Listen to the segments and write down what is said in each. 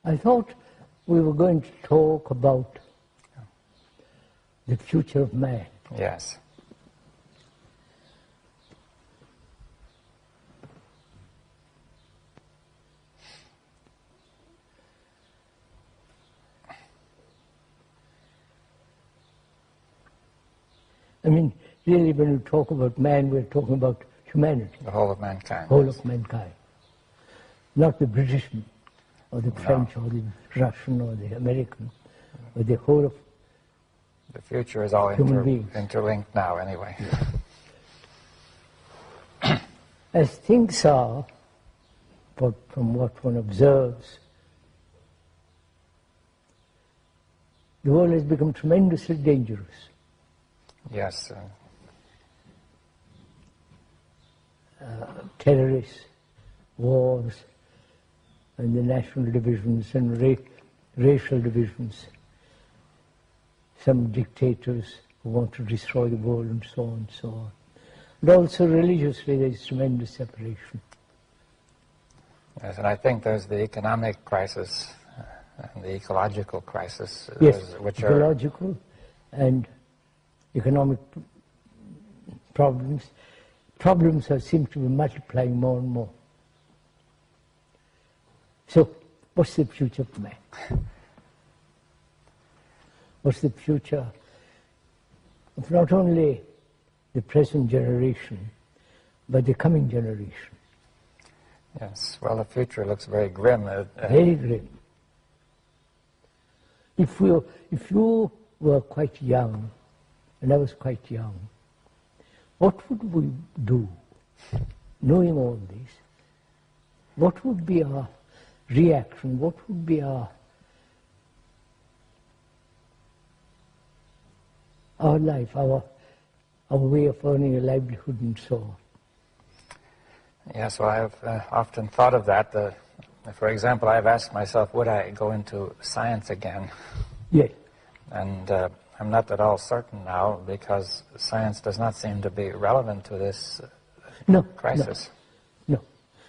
I thought we were going to talk about the future of man. Yes. I mean, really, when we talk about man, we're talking about humanity. The whole of mankind. Whole yes. of mankind. Not the British, or the French, or the Russian, or the American, but the whole of the future is all human beings. interlinked now, anyway. Yeah. As things are, from what one observes, the world has become tremendously dangerous. Yes. Terrorists, wars, and the national divisions and racial divisions. Some dictators who want to destroy the world and so on and so on. And also religiously there is tremendous separation. Yes, and I think there's the economic crisis and the ecological crisis. Yes, which ecological and economic problems. Problems seem to be multiplying more and more. So, what's the future of man? What's the future of not only the present generation, but the coming generation? Yes, well, the future looks very grim. Very grim. If you were quite young, and I was quite young, what would we do, knowing all this? What would be our reaction? What would be our life, our way of earning a livelihood and so on? Yes, well, I've often thought of that. For example, I've asked myself, would I go into science again? Yes. And I'm not at all certain now, because science does not seem to be relevant to this crisis. No.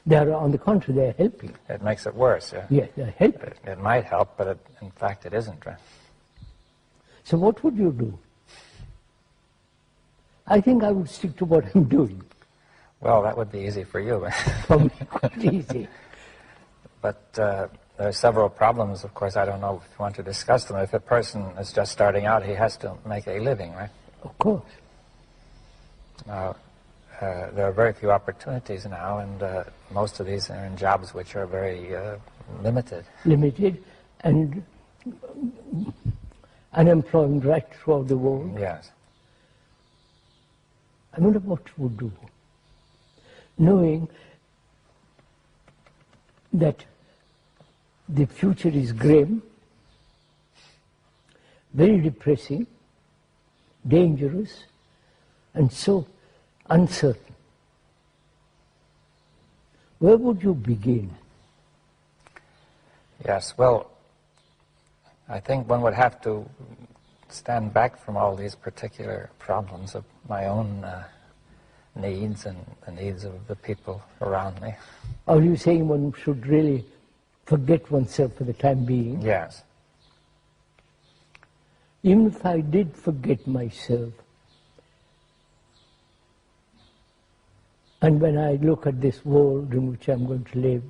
They are, on the contrary, they're helping. It makes it worse, yeah? Yes, they're helping. It might help, but in fact it isn't. Right? So what would you do? I think I would stick to what I'm doing. Well, that would be easy for you. For me, quite easy. But there are several problems, of course. I don't know if you want to discuss them. If a person is just starting out, he has to make a living, right? Of course. Now, there are very few opportunities now, and most of these are in jobs which are very limited. Limited, and unemployment right throughout the world. Yes. I wonder what you would do, knowing that the future is grim, very depressing, dangerous, and so uncertain. Where would you begin? Yes, well, I think one would have to stand back from all these particular problems of my own needs and the needs of the people around me. Are you saying one should really forget oneself for the time being? Yes. Even if I did forget myself, and when I look at this world in which I'm going to live,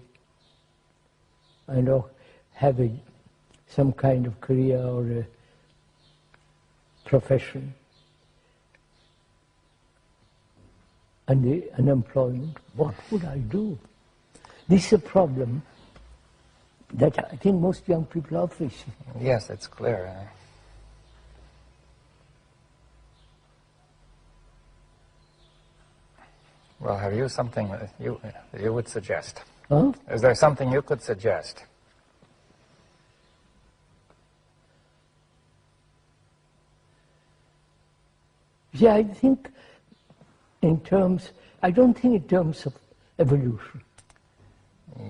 and have some kind of career or a profession, and the unemployment, what would I do? This is a problem that I think most young people are facing. Yes, it's clear. Well, have you something that you would suggest? Huh? Is there something you could suggest? Yeah, I think I don't think in terms of evolution.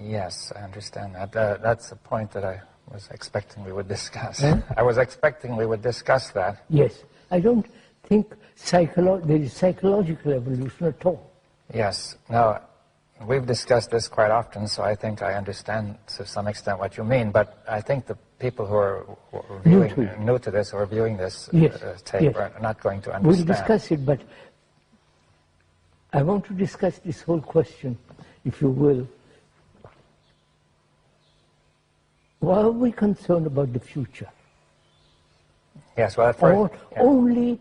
Yes, I understand that. That's a point that I was expecting we would discuss. Huh? I was expecting we would discuss that. Yes, I don't think there is psychological evolution at all. Yes. Now, we've discussed this quite often, so I think I understand to some extent what you mean, but I think the people who are new to this or viewing this tape are not going to understand. We'll discuss it, but I want to discuss this whole question, if you will. Why are we concerned about the future? Yes, well, at first, only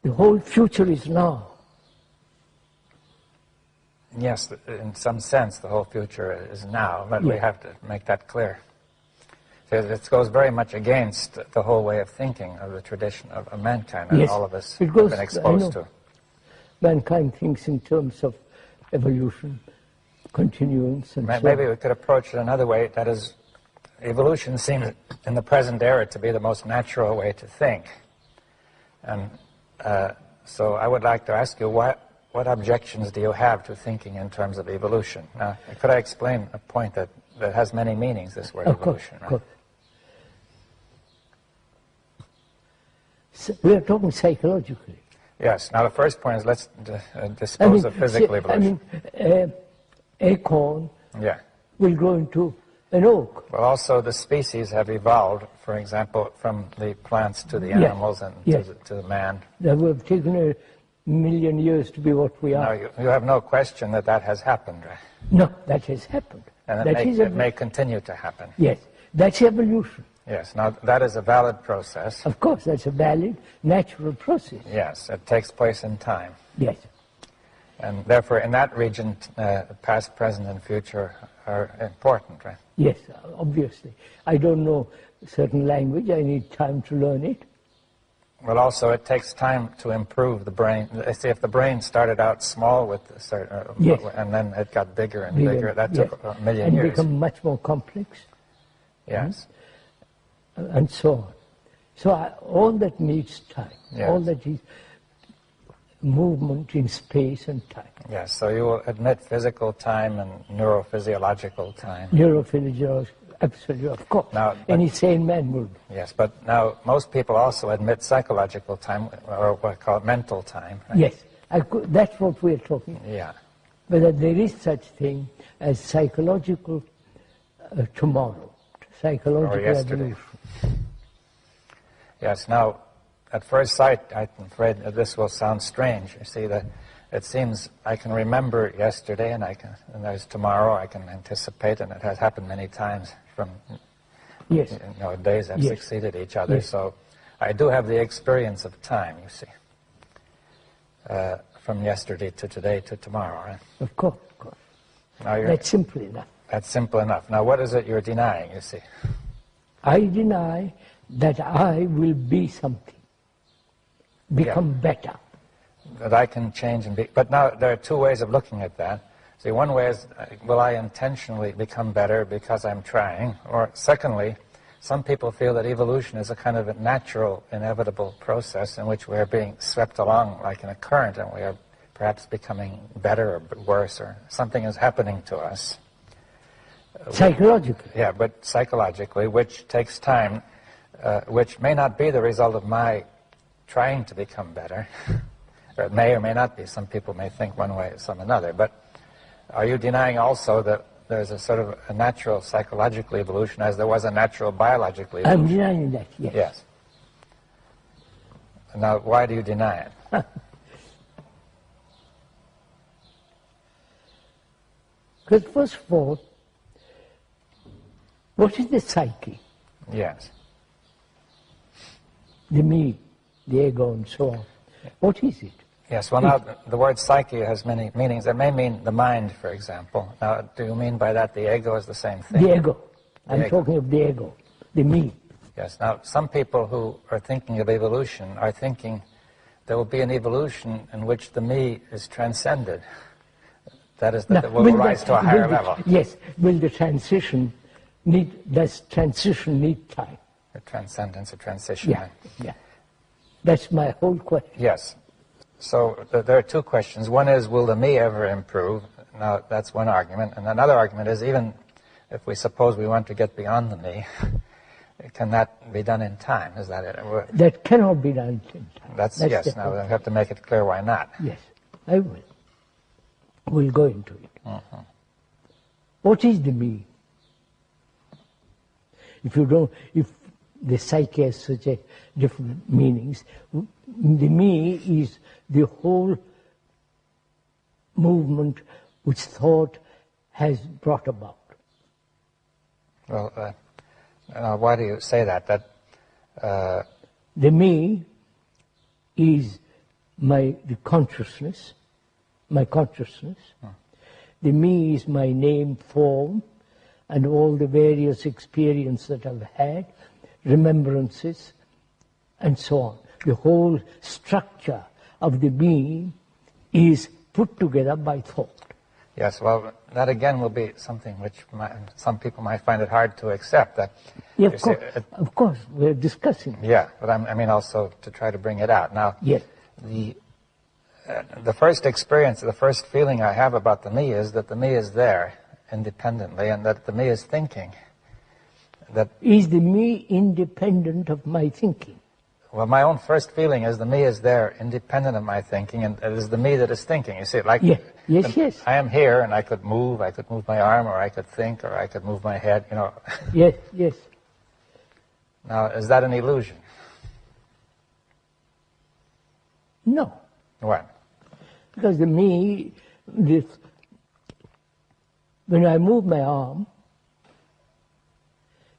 the whole future is now. Yes, in some sense, the whole future is now, but we have to make that clear. So it goes very much against the whole way of thinking of the tradition of mankind that all of us have been exposed to. Mankind thinks in terms of evolution, continuance, and maybe we could approach it another way. That is, evolution seems in the present era to be the most natural way to think. And so I would like to ask you, what objections do you have to thinking in terms of evolution? Now, could I explain a point that has many meanings, this word evolution? Of course. So we are talking psychologically. Yes. Now, the first point is let's dispose of physical evolution. Acorn will grow into an oak. Well, also the species have evolved, for example, from the plants to the animals and to the man. That would have taken 1 million years to be what we are. Now, you have no question that has happened, right? No, that has happened. And it may continue to happen. Yes, that's evolution. Yes, now that is a valid process. Of course, that's a valid, natural process. Yes, it takes place in time. Yes. And therefore, in that region, past, present, and future are important, right? Yes, obviously. I don't know a certain language. I need time to learn it. Well, also, it takes time to improve the brain. See, if the brain started out small with and then it got bigger and bigger, that took 1 million years. And become much more complex. Yes. And so on. So all that needs time. Yes. All that is movement in space and time. Yes, so you will admit physical time and neurophysiological time. Neurophysiological, absolutely, of course. Now, any sane man would. Yes, but now most people also admit psychological time, or what I call mental time. Right? Yes, that's what we're talking about. Yeah. Whether there is such thing as psychological tomorrow, psychological evolution. Yes, now, at first sight, I'm afraid that this will sound strange. You see, that it seems I can remember yesterday, and there's tomorrow I can anticipate, and it has happened many times from days have succeeded each other. Yes. So I do have the experience of time, you see, from yesterday to today to tomorrow. Right? Of course, of course. Now that's simple enough. That's simple enough. Now, what is it you're denying, you see? I deny that I will be something. Become better. That I can change and be. But now there are two ways of looking at that. See, one way is, will I intentionally become better because I'm trying? Or secondly, some people feel that evolution is a kind of a natural, inevitable process in which we are being swept along like in a current, and we are perhaps becoming better or worse, or something is happening to us. Psychologically. Yeah, but psychologically, which takes time, which may not be the result of my trying to become better, or it may or may not be. Some people may think one way, some another. But are you denying also that there's a sort of a natural psychological evolution as there was a natural biological evolution? I'm denying that, yes. Yes. Now, why do you deny it? Because first of all, what is the psyche? Yes. The me, the ego, and so on. What is it? Yes, well now, the word psyche has many meanings. It may mean the mind, for example. Now, do you mean by that the ego is the same thing? The ego. I'm talking of the ego, the me. Yes, now, some people who are thinking of evolution are thinking there will be an evolution in which the me is transcended. That is, that it will rise to a higher level. Yes, does transition need time? A transcendence, a transition. Yeah. That's my whole question. Yes. So there are two questions. One is, will the me ever improve? Now, that's one argument. And another argument is, even if we suppose we want to get beyond the me, can that be done in time? Is that it? That cannot be done in time. That's yes. Now, we have to make it clear why not. Yes, I will. We'll go into it. What is the me? If the psyche has such a different meanings, the me is the whole movement which thought has brought about. Well, why do you say that? The me is the consciousness, my consciousness. The me is my name, form, and all the various experiences that I've had, remembrances, and so on. The whole structure of the me is put together by thought. Yes, well, that again will be something which some people might find it hard to accept. Yeah, of course, we're discussing it. Yeah, but I mean also to try to bring it out. Now, yes. The first experience, the first feeling I have about the me is that the me is there independently and that the me is thinking. Is the me independent of my thinking? Well, my own first feeling is the me is there independent of my thinking, and it is the me that is thinking. You see, like yes. I am here and I could move my arm, or I could think, or I could move my head, you know. Yes. Now, is that an illusion? No. What? Because the me, when I move my arm,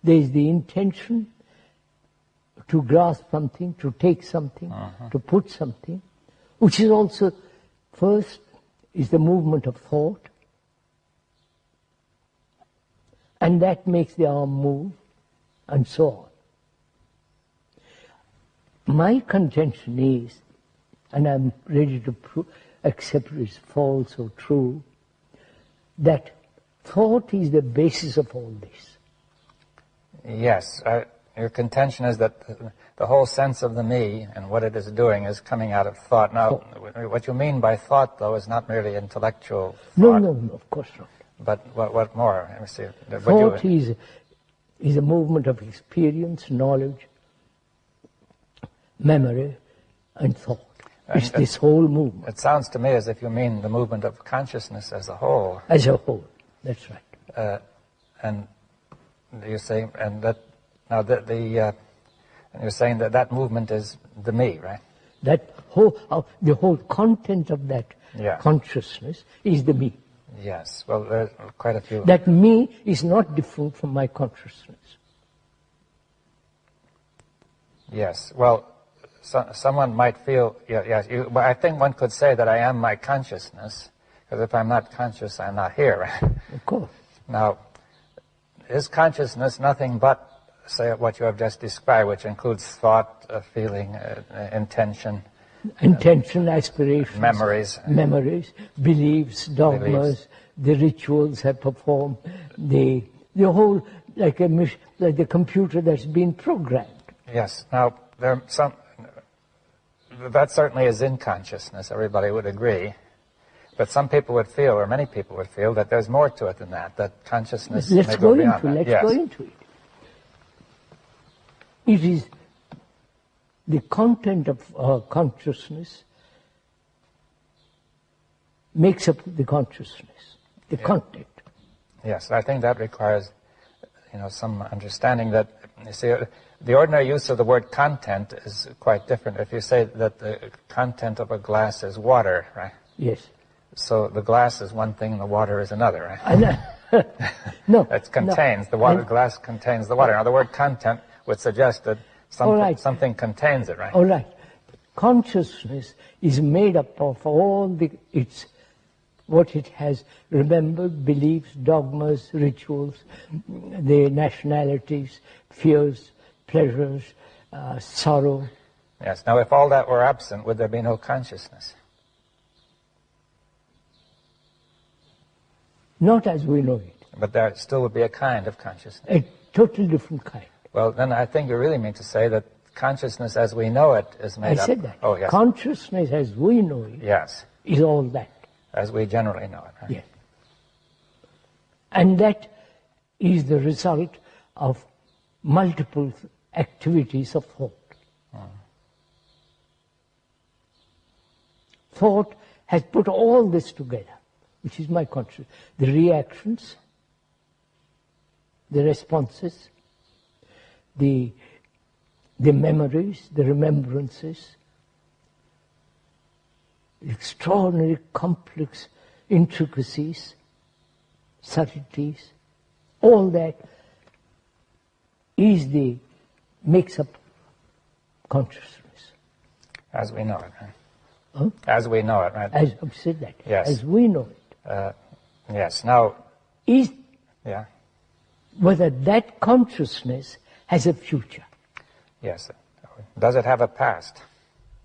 there is the intention to grasp something, to take something, to put something, which is also, first, is the movement of thought, and that makes the arm move, and so on. My contention is, and I'm ready to accept it's false or true, that thought is the basis of all this. Yes, your contention is that the whole sense of the me and what it is doing is coming out of thought. Now, what you mean by thought, though, is not merely intellectual thought. No, of course not. But what more? Let me see. Thought is a movement of experience, knowledge, memory, and thought. It's this whole movement. It sounds to me as if you mean the movement of consciousness as a whole. As a whole, that's right. And you say, and that now and you're saying that movement is the me, right? That whole, the whole content of that consciousness is the me. Yes. Well, there are quite a few. That me is not different from my consciousness. Yes. Well, someone might feel, but I think one could say that I am my consciousness, because if I'm not conscious, I'm not here, right? Of course. Now, is consciousness nothing but, say, what you have just described, which includes thought, feeling, intention, aspirations, memories, beliefs, dogmas, the rituals I perform, the whole, like the computer that's been programmed. Yes. Now, there are some. That certainly is in consciousness. Everybody would agree. But some people would feel, or many people would feel, that there's more to it than that. That consciousness may go beyond that. Let's go into it. It is the content of consciousness makes up the consciousness, the content. Yes, I think that requires, some understanding that, you see, the ordinary use of the word content is quite different. If you say that the content of a glass is water, right? Yes. So the glass is one thing and the water is another, right? No. It contains, the water glass contains the water. Now the word content would suggest that something contains it, right? All right. Consciousness is made up of all what it has remembered, beliefs, dogmas, rituals, the nationalities, fears, pleasures, sorrow. Yes. Now, if all that were absent, would there be no consciousness? Not as we know it. But there still would be a kind of consciousness. A totally different kind. Well, then I think you really mean to say that consciousness as we know it is made up. I said that. Oh, yes. Consciousness as we know it is all that. As we generally know it. Right? Yes. And that is the result of multiple activities of thought. Thought has put all this together. which is my consciousness, the reactions, the responses, the memories, the remembrances, extraordinary complex intricacies, subtleties, all that makes up consciousness. As we know it, right? Huh? As we know it, right? As I've said that. Yes. As we know it. Yes. Now, yeah. Whether that consciousness has a future. Yes. Does it have a past?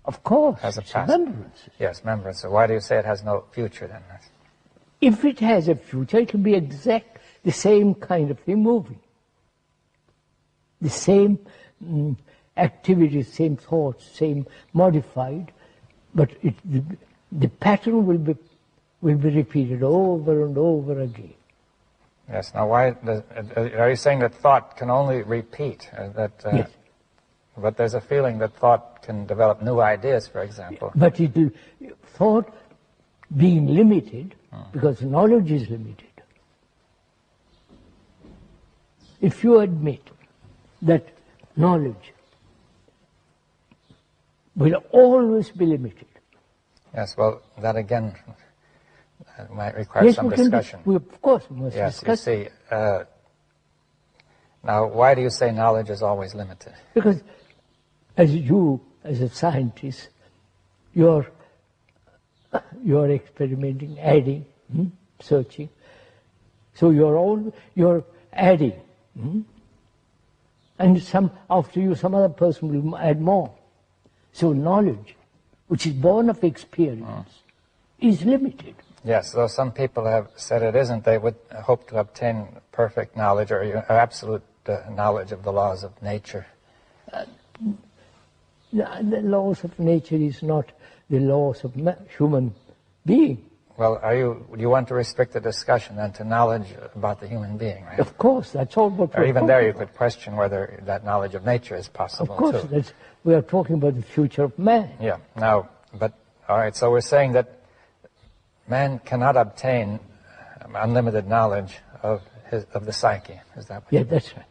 Of course. Has a it's past. Remembrances. Yes, remembrance. So why do you say it has no future then? If it has a future, it will be exact the same kind of thing moving. The same activities, same thoughts, same modified, but the pattern will be repeated over and over again. Yes. Now, why are you saying that thought can only repeat? Yes. But there's a feeling that thought can develop new ideas, for example. But thought being limited, because knowledge is limited. If you admit that knowledge will always be limited. Yes, well, that again might require some discussion. Of course, we must discuss. Yes, you see. Now, why do you say knowledge is always limited? Because as a scientist, you're experimenting, adding, searching. So you're adding. And after you, some other person will add more. So knowledge, which is born of experience, is limited. Yes, though some people have said it isn't, they would hope to obtain perfect knowledge or absolute knowledge of the laws of nature. The laws of nature is not the laws of human being. Well, do you want to restrict the discussion then to knowledge about the human being, right? Of course, that's all what we're Or even talking there you about. could question whether that knowledge of nature is possible, Of course, too. we are talking about the future of man. Yeah, now, all right, so we're saying that man cannot obtain unlimited knowledge of the psyche, is that what Yeah, that's right.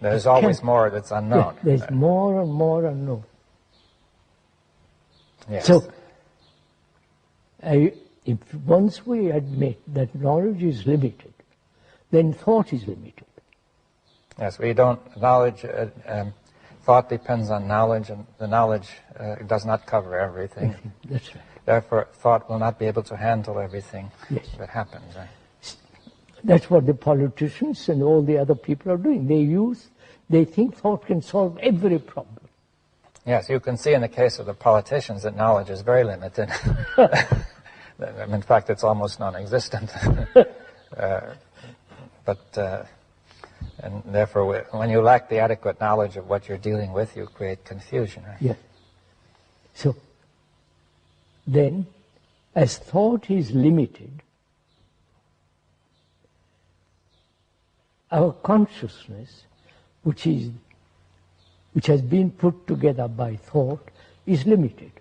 There's always more that's unknown. Yeah, there's more and more unknown. Yes. So, if once we admit that knowledge is limited, then thought is limited. Yes, thought depends on knowledge, and the knowledge does not cover everything. That's right. Therefore, thought will not be able to handle everything that happens. Right? That's what the politicians and all the other people are doing. They think thought can solve every problem. Yes, you can see in the case of the politicians that knowledge is very limited. In fact, it's almost non-existent. And therefore, when you lack the adequate knowledge of what you're dealing with, you create confusion. Right? Yes. So, then, as thought is limited, our consciousness, which has been put together by thought, is limited.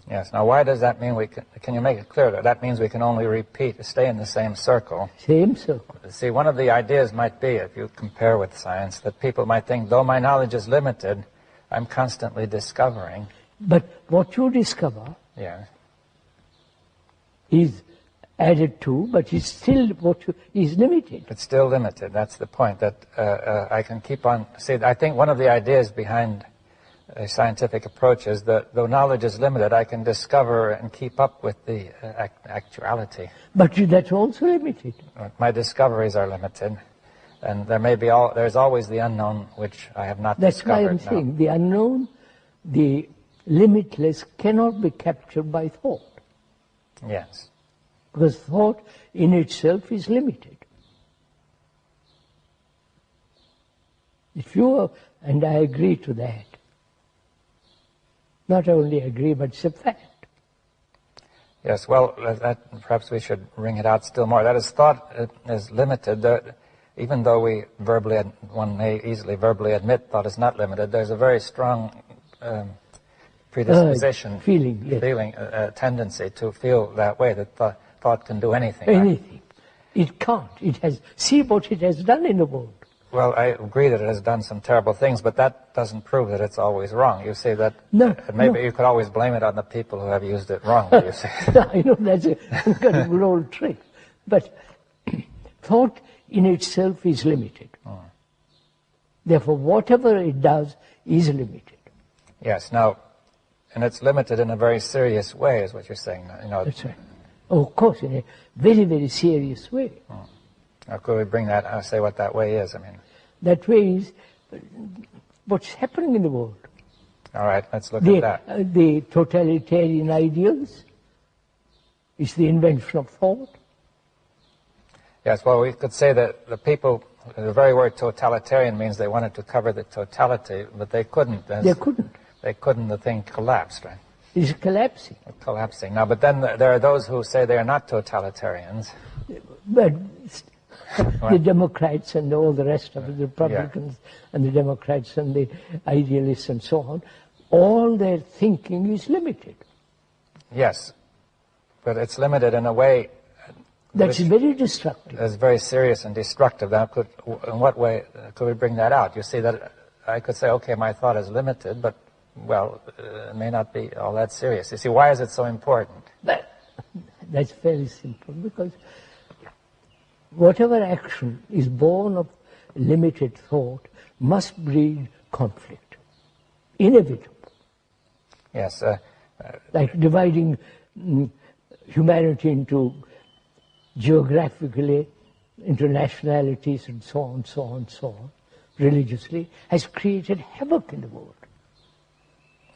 Yes. Now, why does that mean can you make it clear that means we can only stay in the same circle? Same circle. See, one of the ideas might be, if you compare with science, that people might think, though my knowledge is limited, I'm constantly discovering. But what you discover is added to, but it's still is limited. It's still limited. That's the point, that I can keep on. See, I think one of the ideas behind a scientific approach is that though knowledge is limited, I can discover and keep up with the actuality. But that's also limited. My discoveries are limited, and there's always the unknown which I have not That's discovered. why I'm saying the unknown, the limitless cannot be captured by thought. Yes. Because thought in itself is limited. And I agree to that. Not only agree, but it's a fact. Yes, well, perhaps we should bring it out still more. That is, thought is limited. Even though one may easily verbally admit thought is not limited, there's a very strong predisposition, feeling, tendency to feel that way, that thought can do anything. Right? Anything. It can't. It has. See what it has done in the world. Well, I agree that it has done some terrible things, but that doesn't prove that it's always wrong. You say that maybe you could always blame it on the people who have used it wrongly, you say. I know that's a kind of good old trick. But thought in itself is limited. Therefore, whatever it does is limited. Yes, now, and it's limited in a very serious way, is what you're saying. You know, that's right. Oh, of course, in a very, very serious way. Now, could we bring that, say what that way is? I mean, that way is what's happening in the world. All right, let's look at that. The totalitarian ideals is the invention of thought. Yes, well, we could say that the people, the very word totalitarian means they wanted to cover the totality, but they couldn't. They couldn't. They couldn't, the thing collapsed, right? It's collapsing. Collapsing. Now, but then there are those who say they are not totalitarians. But the Democrats and all the rest of the Republicans and the Democrats and the idealists and so on, all their thinking is limited. Yes, but it's limited in a way that's very destructive. It's very serious and destructive. Now, in what way could we bring that out? You see that I could say, okay, my thought is limited, but, well, it may not be all that serious. You see, why is it so important? That's very simple, because whatever action is born of limited thought must breed conflict. Inevitable. Yes. Like dividing humanity into geographically, into nationalities and so on, so on, so on, religiously, has created havoc in the world.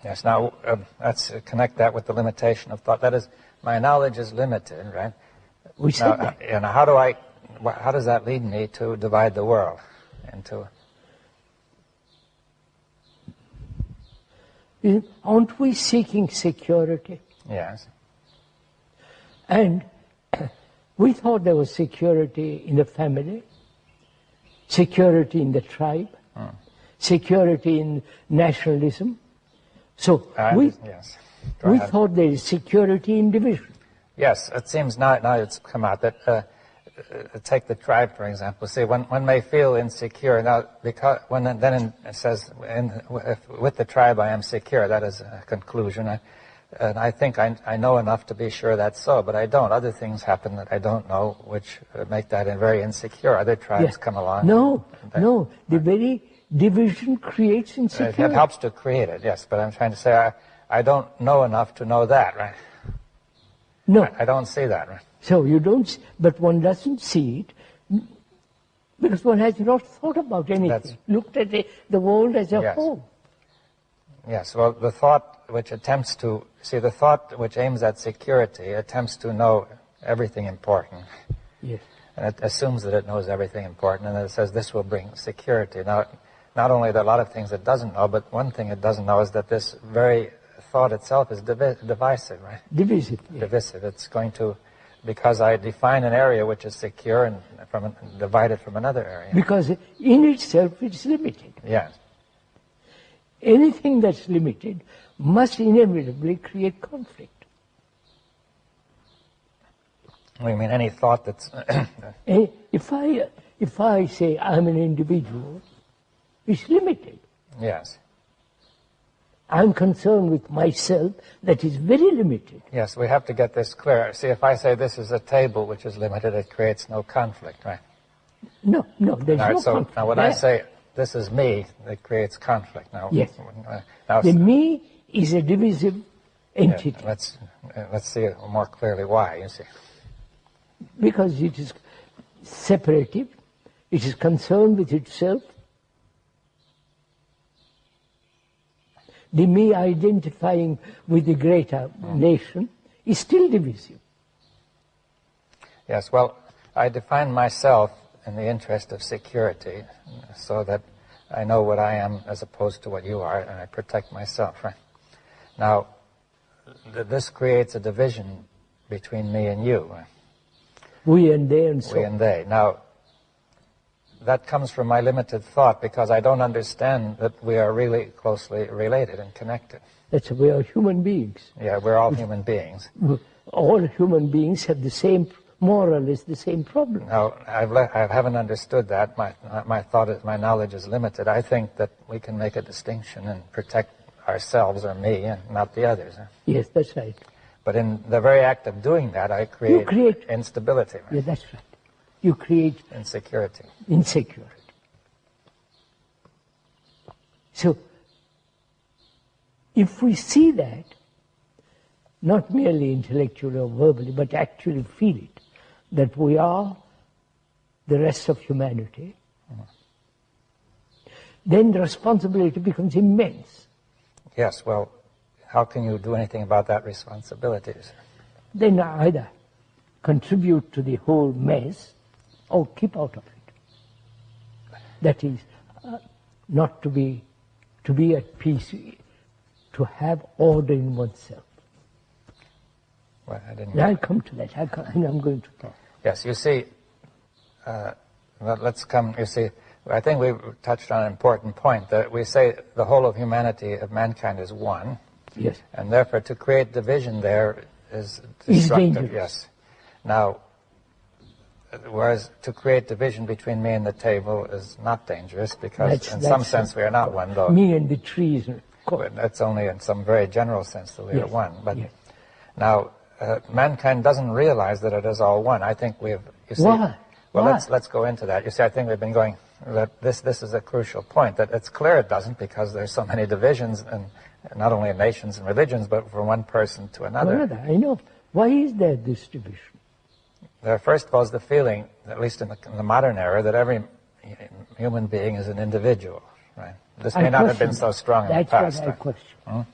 Yes, now let's connect that with the limitation of thought. That is, my knowledge is limited, right? We said that. And how does that lead me to divide the world into? Aren't we seeking security? Yes. And we thought there was security in the family, security in the tribe, security in nationalism. So we thought there is security in division. Yes, it seems now it's come out that, take the tribe, for example. See, one may feel insecure. Now, because then it says, with the tribe I am secure, that is a conclusion. And I think I know enough to be sure that's so, but I don't. Other things happen that I don't know, which make that very insecure. Other tribes come along. No. The very division creates insecurity. It helps to create it, yes. But I'm trying to say I don't know enough to know that, right? No. I don't see that, right? So you don't, but one doesn't see it because one has not thought about anything, looked at the world as a whole. Yes, well, the thought which attempts to, the thought which aims at security attempts to know everything important. Yes. And it assumes that it knows everything important, and it says this will bring security. Now, not only are there a lot of things it doesn't know, but one thing it doesn't know is that this very thought itself is divisive, right? Divisive. Yeah. Divisive. It's going to, because I define an area which is secure and divide it from another area. Because in itself it's limited. Yes. Anything that's limited must inevitably create conflict. What do you mean, any thought that's... If I say I'm an individual, it's limited. Yes. I'm concerned with myself, that is very limited. Yes, we have to get this clear. See, if I say this is a table which is limited, it creates no conflict, right? No, there's no conflict. Now when I say this is me, it creates conflict. Now, yes. The me is a divisive entity. Yeah, let's see it more clearly why, you see. Because it is separative, it is concerned with itself. The me identifying with the greater nation is still divisive. Yes, well, I define myself in the interest of security so that I know what I am as opposed to what you are, and I protect myself, right? Now, this creates a division between me and you. Right? We and they and so on. We and they. Now, that comes from my limited thought because I don't understand that we are really closely related and connected. That's we are human beings. Yeah, we're all human beings. all human beings have the same, more or less the same problem. No, I haven't understood that. My thought is, my knowledge is limited. I think that we can make a distinction and protect ourselves, or me, and not the others. Yes, that's right. But in the very act of doing that, I create instability. Right? Yeah, that's right. You create insecurity. Insecurity. So, if we see that, not merely intellectually or verbally, but actually feel it, that we are the rest of humanity, then the responsibility becomes immense. Yes, well, how can you do anything about that responsibility? Then either contribute to the whole mess or keep out of it. That is, not to be at peace, to have order in oneself. Well, I didn't. I'll come to that. I'm going to talk. Yes, you see, let's come, you see, I think we've touched on an important point, that we say the whole of humanity, of mankind, is one. Yes. And therefore to create division there is destructive. Dangerous. Yes. Now, whereas to create division between me and the table is not dangerous, because in some sense we are not one, though. Me and the trees. That's only in some very general sense that we are one. But yes. Now, mankind doesn't realize that it is all one. I think we have. You see, Why? Well, Why? let's go into that. You see, I think we've been going. That this is a crucial point. That it's clear it doesn't, because there's so many divisions, and not only in nations and religions, but from one person to another. I know. Why is there this division? There, first of all, is the feeling, at least in the modern era, that every human being is an individual. Right. This may not have been so strong in the past. That's what I question.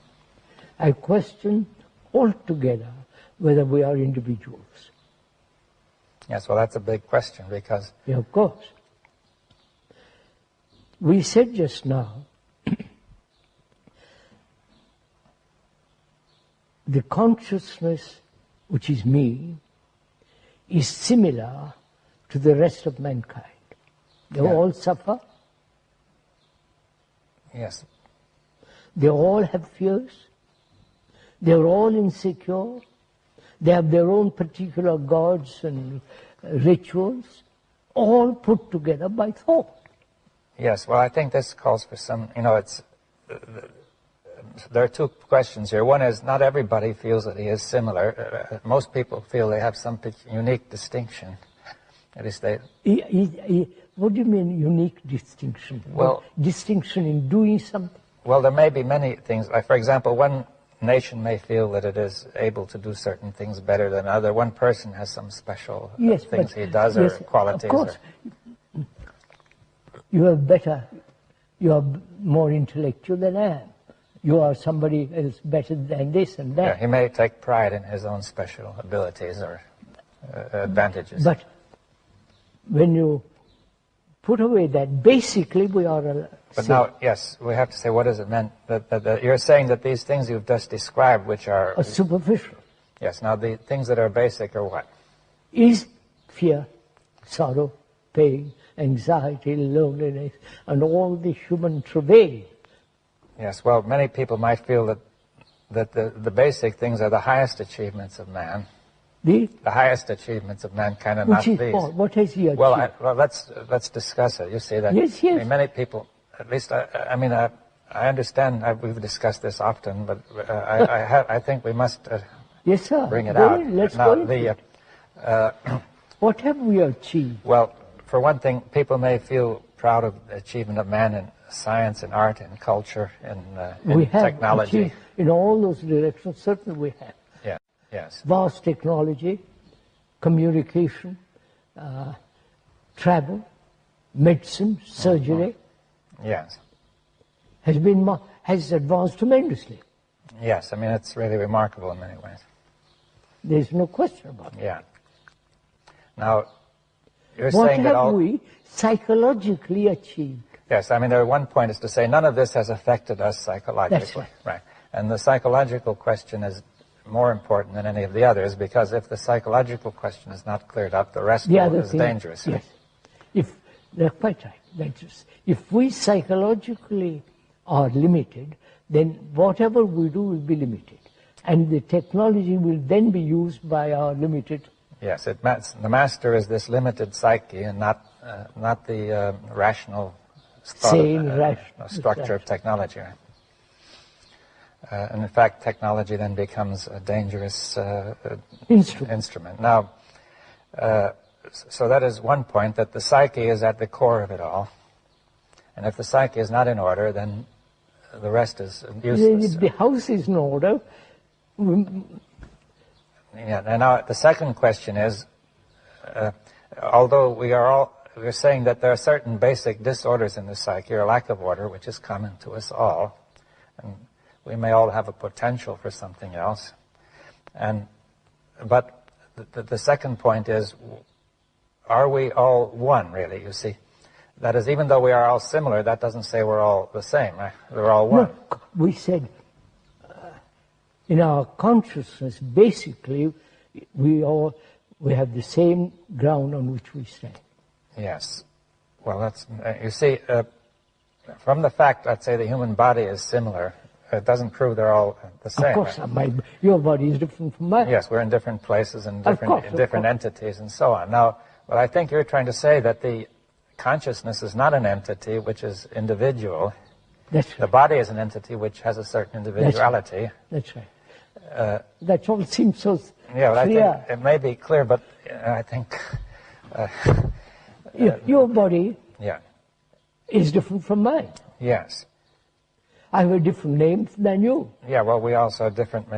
I question altogether whether we are individuals. Yes, well, that's a big question, because... Yeah, of course. We said just now, the consciousness, which is me, is similar to the rest of mankind. They all suffer. Yes. They all have fears. They're all insecure. They have their own particular gods and rituals, all put together by thought. Yes, well, I think this calls for some, there are two questions here. One is, not everybody feels that he is similar. Most people feel they have some unique distinction. At least they... What do you mean, unique distinction? Well, distinction in doing something? Well, there may be many things. Like, for example, one nation may feel that it is able to do certain things better than another. One person has some special things he does, or qualities. Of course. You are more intellectual than I am. You are somebody else better than this and that. Yeah, he may take pride in his own special abilities or advantages. But when you put away that, basically we are... But now, yes, we have to say, what does it mean? That you're saying that these things you've just described, which are... superficial. Yes, now the things that are basic are what? Is fear, sorrow, pain, anxiety, loneliness, and all the human travail. Yes, well, many people might feel that the basic things are the highest achievements of man. The highest achievements of mankind, and not these. What has he achieved? Well, let's discuss it. You see that? Yes. I mean, many people, at least I understand. We've discussed this often, but I think we must yes, sir. Bring it out. Let's now, go what have we achieved? Well, for one thing, people may feel proud of the achievement of man in science and art and culture and in technology. Achieved in all those directions, certainly we have. Yeah. Yes. Vast technology, communication, travel, medicine, surgery. Yes. Has advanced tremendously. Yes, I mean, it's really remarkable in many ways. There's no question about it. Yeah. Now, you're saying that all... What have we psychologically achieved? Yes, I mean, one point is to say none of this has affected us psychologically. That's right. Right. And the psychological question is more important than any of the others, because if the psychological question is not cleared up, the rest is dangerous. Yes. They're quite right. Dangerous. If we psychologically are limited, then whatever we do will be limited. And the technology will then be used by our limited... Yes, the master is this limited psyche and not the rational structure of technology. And in fact, technology then becomes a dangerous instrument. Now, so that is one point, that the psyche is at the core of it all. And if the psyche is not in order, then the rest is useless. If the house is in order... Yeah, and now the second question is, although we're saying that there are certain basic disorders in the psyche, or lack of order, which is common to us all, and we may all have a potential for something else, but the second point is, are we all one, really, you see? That is, even though we are all similar, that doesn't say we're all the same, right? We're all one. No, we said, in our consciousness, basically, we have the same ground on which we stand. Yes. Well, that's, you see, from the fact, let's say, the human body is similar, it doesn't prove they're all the same. Of course, right? Your body is different from mine. Yes, we're in different places and different entities and so on. Now, well, I think you're trying to say that the consciousness is not an entity which is individual. That's right. The body is an entity which has a certain individuality. That's right. That all seems so clear. I think it may be clear, but I think... your body yeah. is different from mine. Yes. I have a different name than you. Yeah, well, we also have different,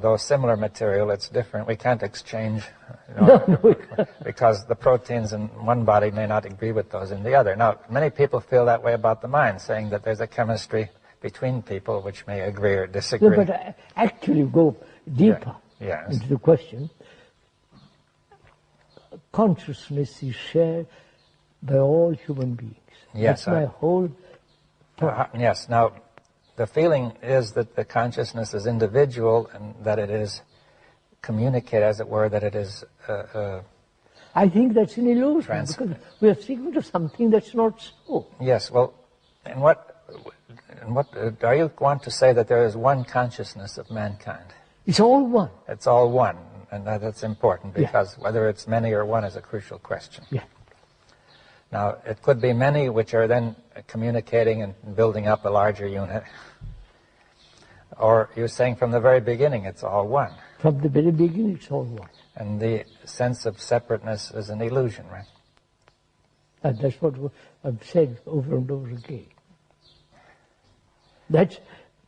though similar material, it's different. We can't exchange, because the proteins in one body may not agree with those in the other. Now, many people feel that way about the mind, saying that there's a chemistry between people which may agree or disagree. No, but actually go deeper into the question. Consciousness is shared by all human beings. Yes. That's my whole point. Yes. Now, the feeling is that the consciousness is individual and that it is communicate, as it were, that it is... I think that's an illusion, because we are speaking of something that's not so. Yes, well, and what are you going to say that there is one consciousness of mankind? It's all one. It's all one, and that's important, because whether it's many or one is a crucial question. Yeah. Now, it could be many which are then communicating and building up a larger unit. Or you're saying from the very beginning it's all one. From the very beginning it's all one. And the sense of separateness is an illusion, right? And that's what I've said over and over again. That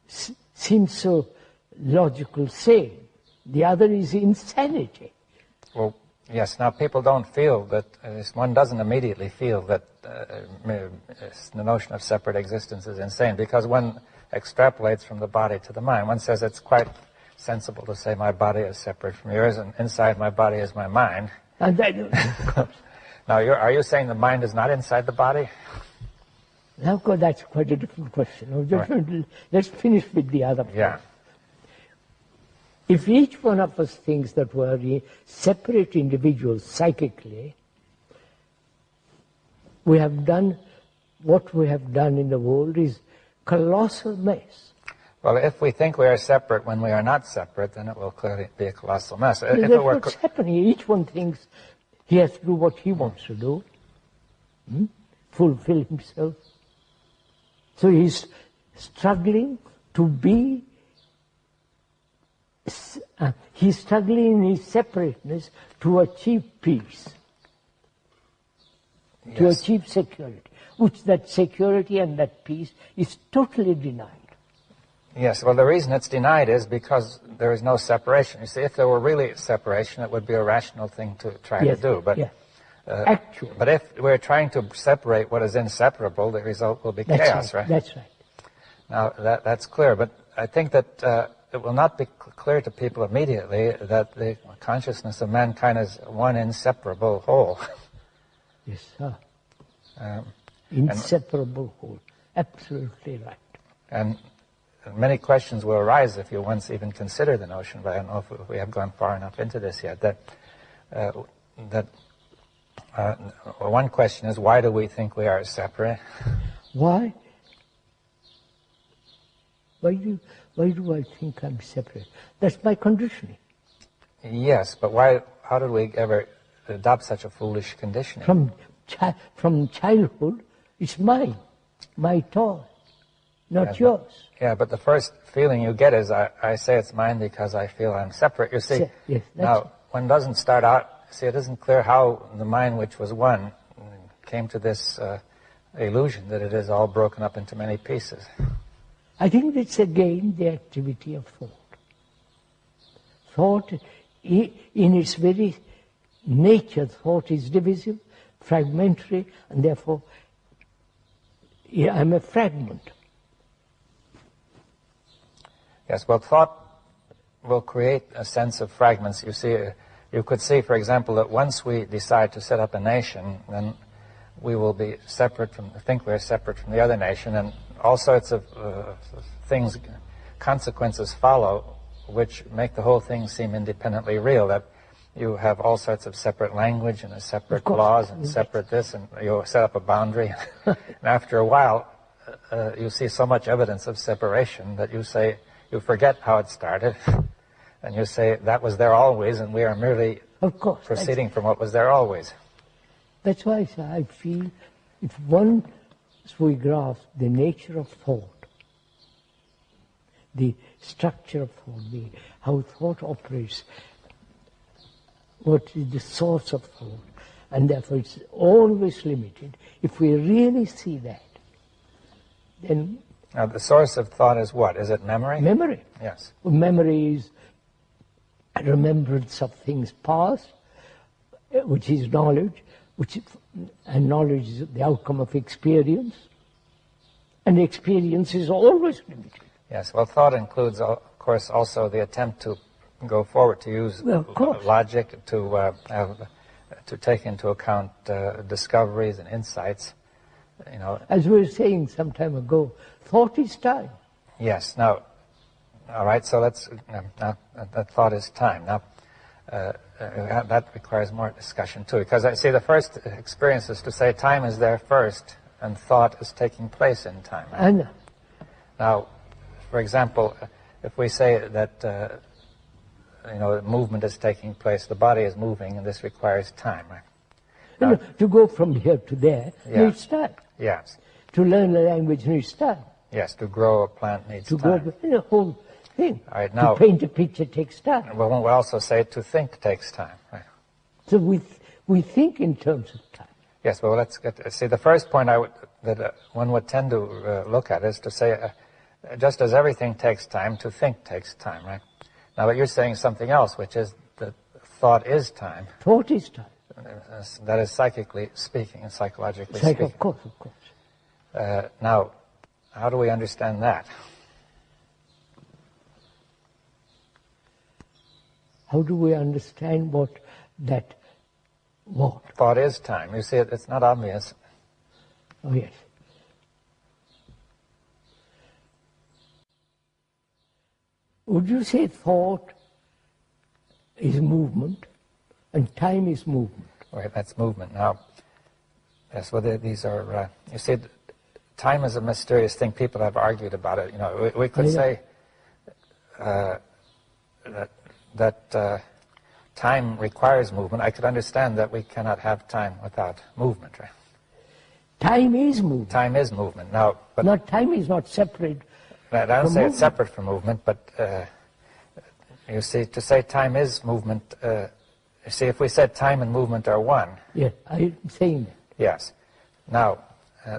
seems so logical saying. The other is insanity. Well, yes, now people don't feel that, one doesn't immediately feel that the notion of separate existence is insane, because one extrapolates from the body to the mind. One says it's quite sensible to say my body is separate from yours, and inside my body is my mind. And that, now, are you saying the mind is not inside the body? Now, that's quite a different question. Right. Let's finish with the other point. Yeah. If each one of us thinks that we're separate individuals psychically, we have done what we have done in the world is colossal mess. Well, if we think we are separate when we are not separate, then it will clearly be a colossal mess. That's what's happening. Each one thinks he has to do what he wants to do, fulfill himself. So he's struggling to be, he's struggling in his separateness to achieve peace, to achieve security, which that security and that peace is totally denied. Yes, well, the reason it's denied is because there is no separation. You see, if there were really separation, it would be a rational thing to try to do. But actually. But if we're trying to separate what is inseparable, the result will be chaos, right? That's right. Now, that's clear, but I think that it will not be clear to people immediately that the consciousness of mankind is one inseparable whole. Yes, sir. Inseparable whole. Absolutely right. And many questions will arise if you once even consider the notion, but I don't know if we have gone far enough into this yet, one question is, why do we think we are separate? Why? why do I think I'm separate? That's my conditioning. Yes, but how did we ever adopt such a foolish conditioning? From childhood, it's mine, my toy, not yours. Yeah, but the first feeling you get is, I say it's mine because I feel I'm separate. You see, Yes, now, one doesn't start out, see, it isn't clear how the mind which was one came to this illusion that it is all broken up into many pieces. I think it's again the activity of thought. Thought, in its very nature, thought is divisive, fragmentary, and therefore I'm a fragment. Yes, well, thought will create a sense of fragments. You see, you could see, for example, that once we decide to set up a nation, then we will be think we're separate from the other nation, and all sorts of things, consequences follow, which make the whole thing seem independently real, that you have all sorts of separate language and a separate laws and separate this, and you set up a boundary. And after a while, you see so much evidence of separation that you forget how it started, and you say, that was there always, and we are merely proceeding from what was there always. That's why I feel if one grasps the nature of thought, the structure of thought, how thought operates, what is the source of thought, and therefore it's always limited. If we really see that, then... Now, the source of thought is what? Is it memory? Memory. Yes. Memory is a remembrance of things past, which is knowledge, and knowledge is the outcome of experience, and experience is always limited. Yes, well, thought includes, of course, also the attempt to go forward, to use logic, to take into account discoveries and insights. You know. As we were saying some time ago, thought is time. Yes. Now, all right. So now that thought is time. Now, that requires more discussion too, because I see the first experience is to say time is there first, and thought is taking place in time. Right? I know. Now, for example, if we say that movement is taking place, the body is moving, and this requires time. Right? Now, to go from here to there needs time. Yes. To learn a language needs time. Yes, to grow a plant needs time. To grow the whole thing. All right, now, to paint a picture takes time. Well, we also say to think takes time. Right? So we think in terms of time. Yes, well, let's see, the first point that one would tend to look at is to say, just as everything takes time, to think takes time, right? Now, but you're saying something else, which is that thought is time. Thought is time. That is psychically speaking and psychologically speaking. Of course. Now, how do we understand that? How do we understand what? Thought is time. You see, it's not obvious. Oh, yes. Would you say thought is movement and time is movement? Right, that's movement. Now, yes, well, these are, you see, time is a mysterious thing. People have argued about it. You know, we could say that time requires movement. I could understand that we cannot have time without movement, right? Time is movement. Time is movement. Now, but time is not separate. I don't say it's separate from movement, but you see, to say time is movement, you see, if we said time and movement are one. Yes, I'm saying that. Yes. Now,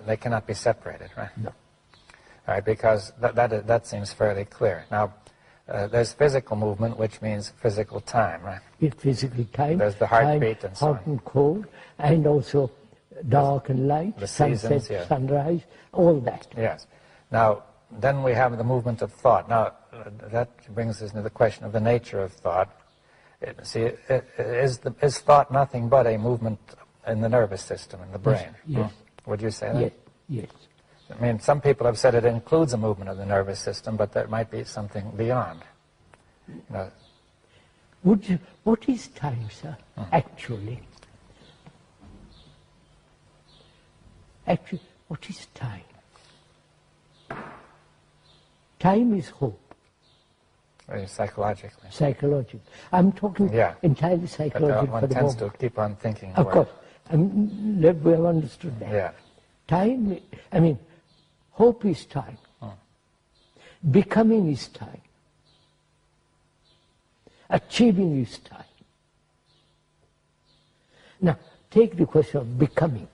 they cannot be separated, right? No. All right, because that seems fairly clear. Now, there's physical movement, which means physical time, right? Physical time. There's the heartbeat and so on. Hot and cold, and also dark and light, the sunset, seasons, sunrise, all that. Yes. Now, then we have the movement of thought. Now, that brings us into the question of the nature of thought. Is thought nothing but a movement in the nervous system, in the brain? Yes. Would you say that? Yes. I mean, some people have said it includes a movement of the nervous system, but there might be something beyond. You know. What is time, sir, actually? Actually, what is time? time is hope. Psychologically. Psychological. I'm talking entirely psychological one for the tends moment. to keep on thinking. Of course. We have understood that. Yeah. Time, hope is time. Becoming is time. Achieving is time. Now, take the question of becoming.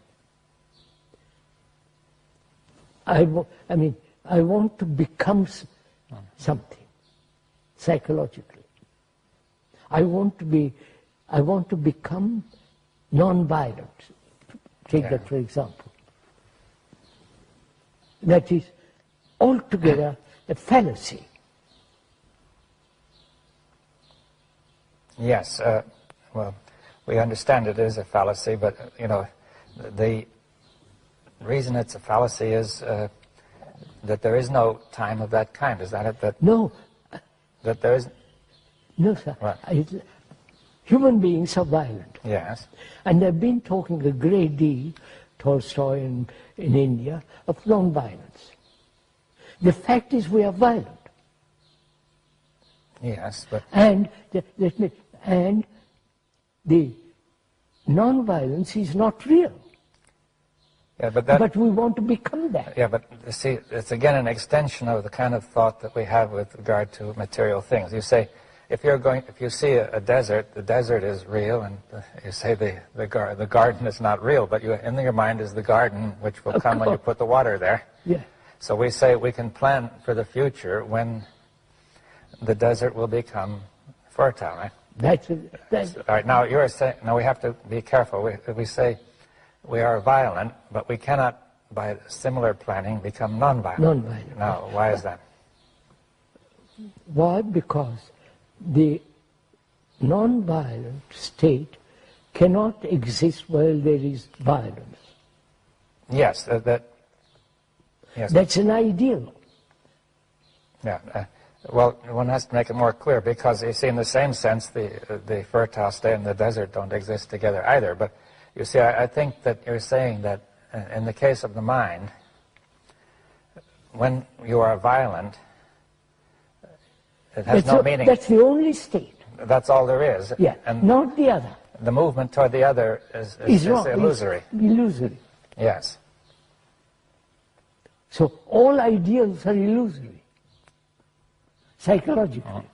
I want to become something, psychologically. I want to become non-violent. Take that for example. That is altogether a fallacy. Yes, well, we understand it is a fallacy, but, the reason it's a fallacy is that there is no time of that kind. Is that it? No. That there is... No, sir. Right. Human beings are violent. Yes. And they've been talking a great deal, Tolstoy in India, of non-violence. The fact is we are violent. Yes, but... And the non-violence is not real. Yeah, but we want to become that. Yeah, but you see, it's again an extension of the kind of thought that we have with regard to material things. You say, if you see a desert, the desert is real, and you say the garden is not real, but in your mind is the garden, which will come when you put the water there. Yeah. So we say we can plan for the future when the desert will become fertile, right? That's all right. Now you're saying. Now we have to be careful. We say we are violent, but we cannot, by similar planning, become non-violent. Non-violent. Now, why is that? Why? Because the non-violent state cannot exist while there is violence. Yes, yes. That's an ideal. Yeah. Well, one has to make it more clear, because you see, in the same sense, the fertile state and the desert don't exist together either. But you see, I think that you're saying that in the case of the mind, when you are violent, it has no meaning. That's the only state. That's all there is. Yeah, and not the other. The movement toward the other is illusory. It's illusory. Yes. So all ideals are illusory. Psychologically.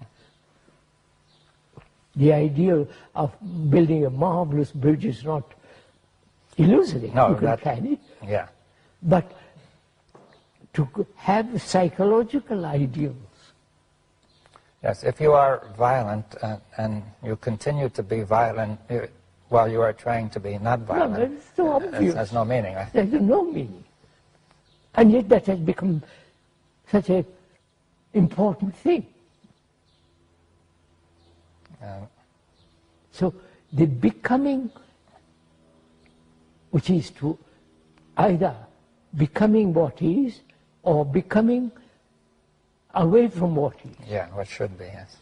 The ideal of building a marvelous bridge is not illusory. No, you can plan it. Yeah. But to have psychological ideals. Yes, if you are violent and you continue to be violent while you are trying to be not violent, no, it's so obvious. It has no meaning, right? There's no meaning. And yet that has become such an important thing. So the becoming, which is to either becoming what is or becoming away from what is. Yeah, what should be, yes.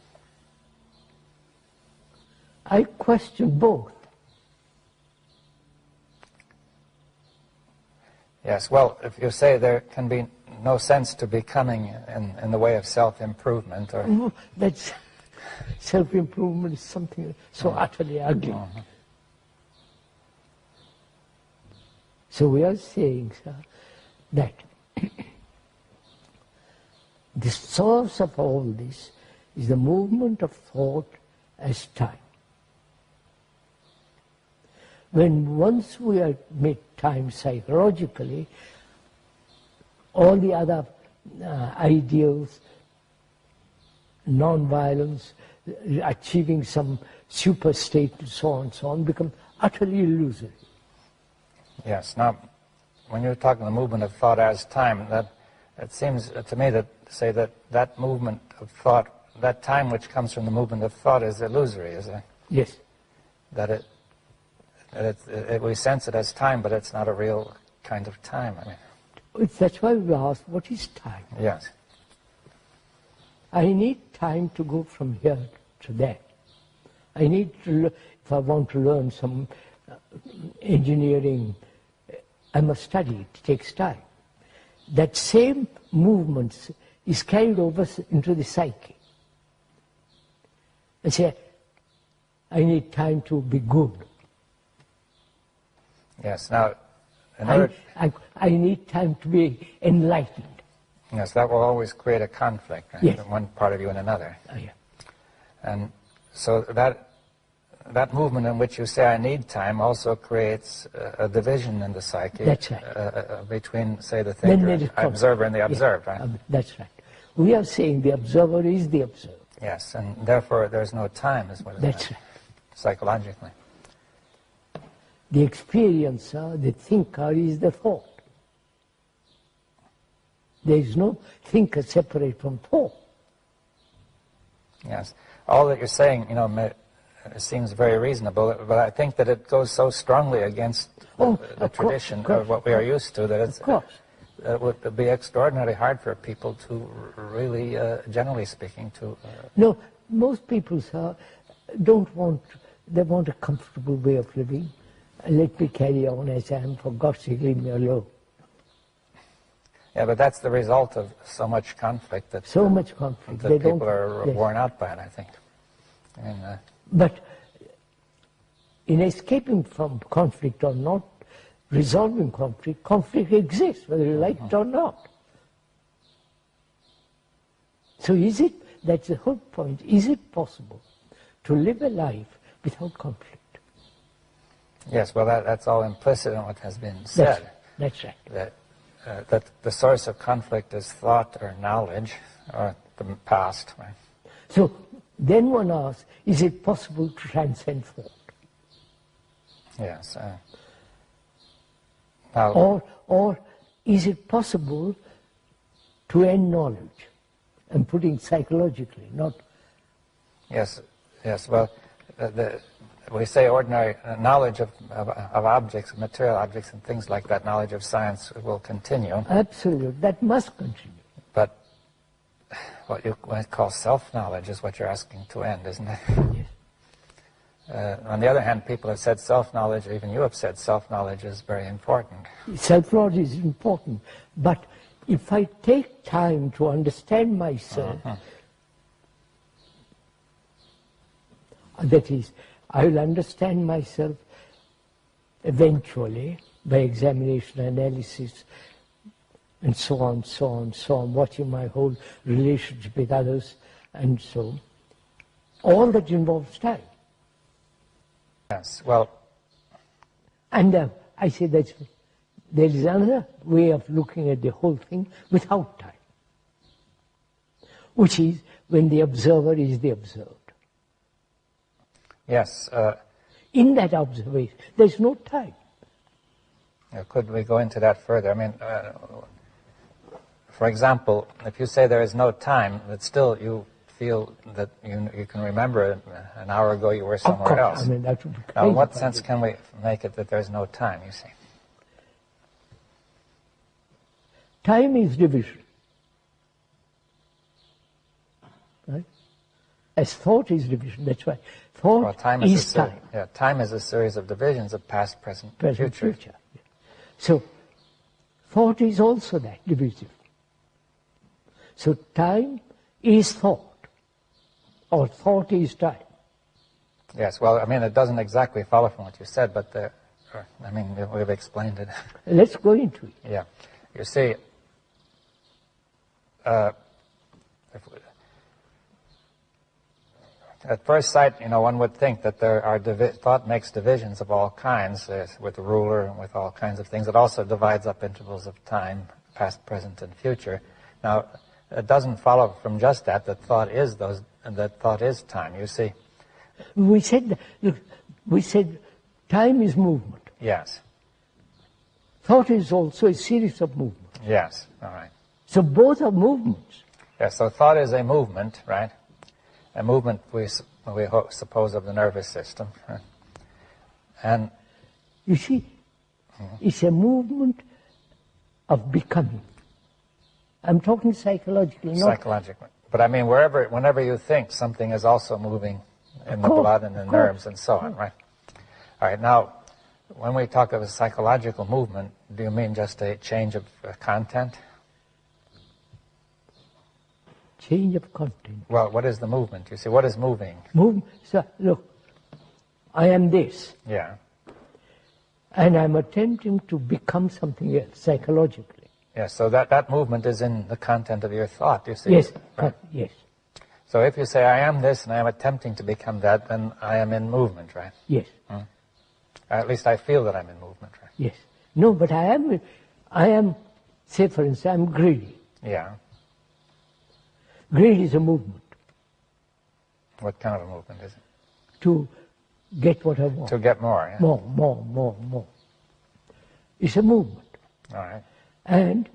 I question both. Yes, well, if you say there can be no sense to becoming in the way of self-improvement, or... That's... Self-improvement is something so utterly ugly. So we are saying, sir, that the source of all this is the movement of thought as time. When once we admit time psychologically, all the other ideals, non-violence, achieving some super state and so on, become utterly illusory. Yes. Now, when you're talking the movement of thought as time, that it seems to me that say that movement of thought, that time which comes from the movement of thought, is illusory, is it? Yes. That we sense it as time, but it's not a real kind of time. I mean. That's why we ask, what is time? Yes. I need time to go from here to there. I need to, if I want to learn some engineering, I must study, it takes time. That same movement is carried over into the psyche. I say, I need time to be good. Yes, now, in order... I need time to be enlightened. Yes, that will always create a conflict, right? Yes. From one part of you and another. Oh, yeah. And so that movement in which you say I need time also creates a division in the psyche. That's right. Between, say, the thinker, observer, and the observed, right? That's right. We are saying the observer is the observed. Yes, and therefore there's no time, is what it is. That's right. Psychologically. The experiencer, the thinker, is the thought. There is no thinker separate from thought. Yes. All that you're saying, seems very reasonable, but I think that it goes so strongly against the tradition of what we are used to that it would be extraordinarily hard for people to really, generally speaking, to... No, most people, sir, they want a comfortable way of living. Let me carry on as I am, for God's sake, leave me alone. Yeah, but that's the result of so much conflict that people are worn out by it, I think. But in escaping from conflict or not, resolving conflict exists, whether you like it or not. So that's the whole point, is it possible to live a life without conflict? Yes, well, that's all implicit in what has been said. That's right. That the source of conflict is thought or knowledge, or the past. Right? So then one asks, is it possible to transcend thought? Yes. Or is it possible to end knowledge? I'm putting psychologically, not... Yes, well, we say ordinary knowledge of objects, material objects and things like that, knowledge of science will continue. Absolutely, that must continue. But what you might call self-knowledge is what you're asking to end, isn't it? Yes. On the other hand, people have said self-knowledge, even you have said self-knowledge is very important. Self-knowledge is important, but if I take time to understand myself, that is, I will understand myself eventually by examination, analysis, and so on, watching my whole relationship with others, and so on. All that involves time. Yes, well... And I say that there is another way of looking at the whole thing without time, which is when the observer is the observed. Yes. In that observation, there's no time. Could we go into that further? I mean, for example, if you say there is no time, but still you feel that you can remember an hour ago you were somewhere else. I mean, that would be crazy. Now, in what sense can we make it that there's no time, you see? Time is division. Right? As thought is division, that's why. Thought is time. Yeah, time is a series of divisions of past, present, future. Yeah. So, thought is also that, division. So, time is thought, or thought is time. Yes, well, I mean, it doesn't exactly follow from what you said, but I mean, we've explained it. Let's go into it. Yeah. You see, at first sight, one would think that there are thought makes divisions of all kinds, with the ruler and with all kinds of things. It also divides up intervals of time, past, present, and future. Now, it doesn't follow from just that thought is time. You see. We said time is movement. Yes. Thought is also a series of movements. Yes. All right. So both are movements. Yes. So thought is a movement, right? A movement, we suppose, of the nervous system. Right? And you see, it's a movement of becoming. I'm talking psychologically, not... Psychologically. But I mean, whenever you think, something is also moving in the blood and the nerves and so on, right? All right, now, when we talk of a psychological movement, do you mean just a change of content? Change of content. Well, what is the movement? You see, what is moving? So, look, I am this. Yeah. And I'm attempting to become something else, psychologically. Yes, so that movement is in the content of your thought, you see. Yes, right? Yes. So if you say, I am this and I am attempting to become that, then I am in movement, right? Yes. At least I feel that I'm in movement, right? Yes. No, but I am, say for instance, I'm greedy. Yeah. Greed is a movement. What kind of a movement is it? To get what I want. To get more, yeah. More. It's a movement. All right. And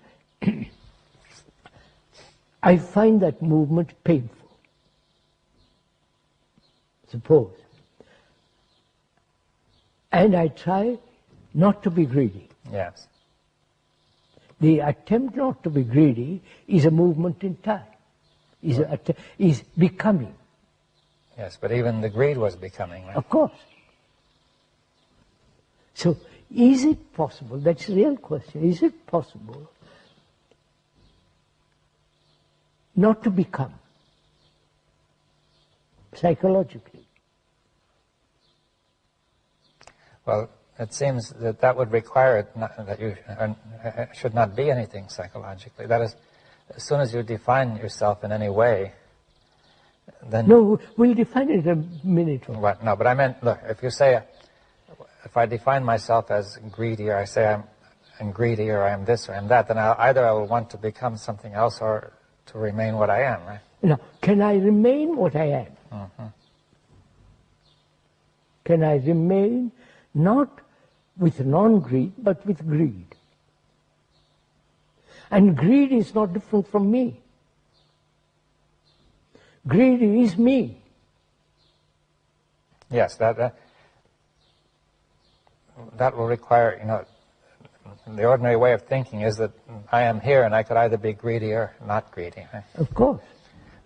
I find that movement painful. Suppose. And I try not to be greedy. Yes. The attempt not to be greedy is a movement in time. Is becoming. Yes, but even the greed was becoming, right? Of course. So, is it possible, that's the real question, is it possible not to become psychologically? Well, it seems that would require that you should not be anything psychologically. That is, as soon as you define yourself in any way, then... No, we'll define it in a minute. What? No, but I meant, look, if you say, if I define myself as greedy, or I say I'm greedy, or I'm this, or I'm that, then either I will want to become something else or to remain what I am, right? Now, can I remain what I am? Mm-hmm. Can I remain not with non-greed, but with greed? And greed is not different from me. Greed is me. Yes, that will require, the ordinary way of thinking is that I am here and I could either be greedy or not greedy. Right? Of course.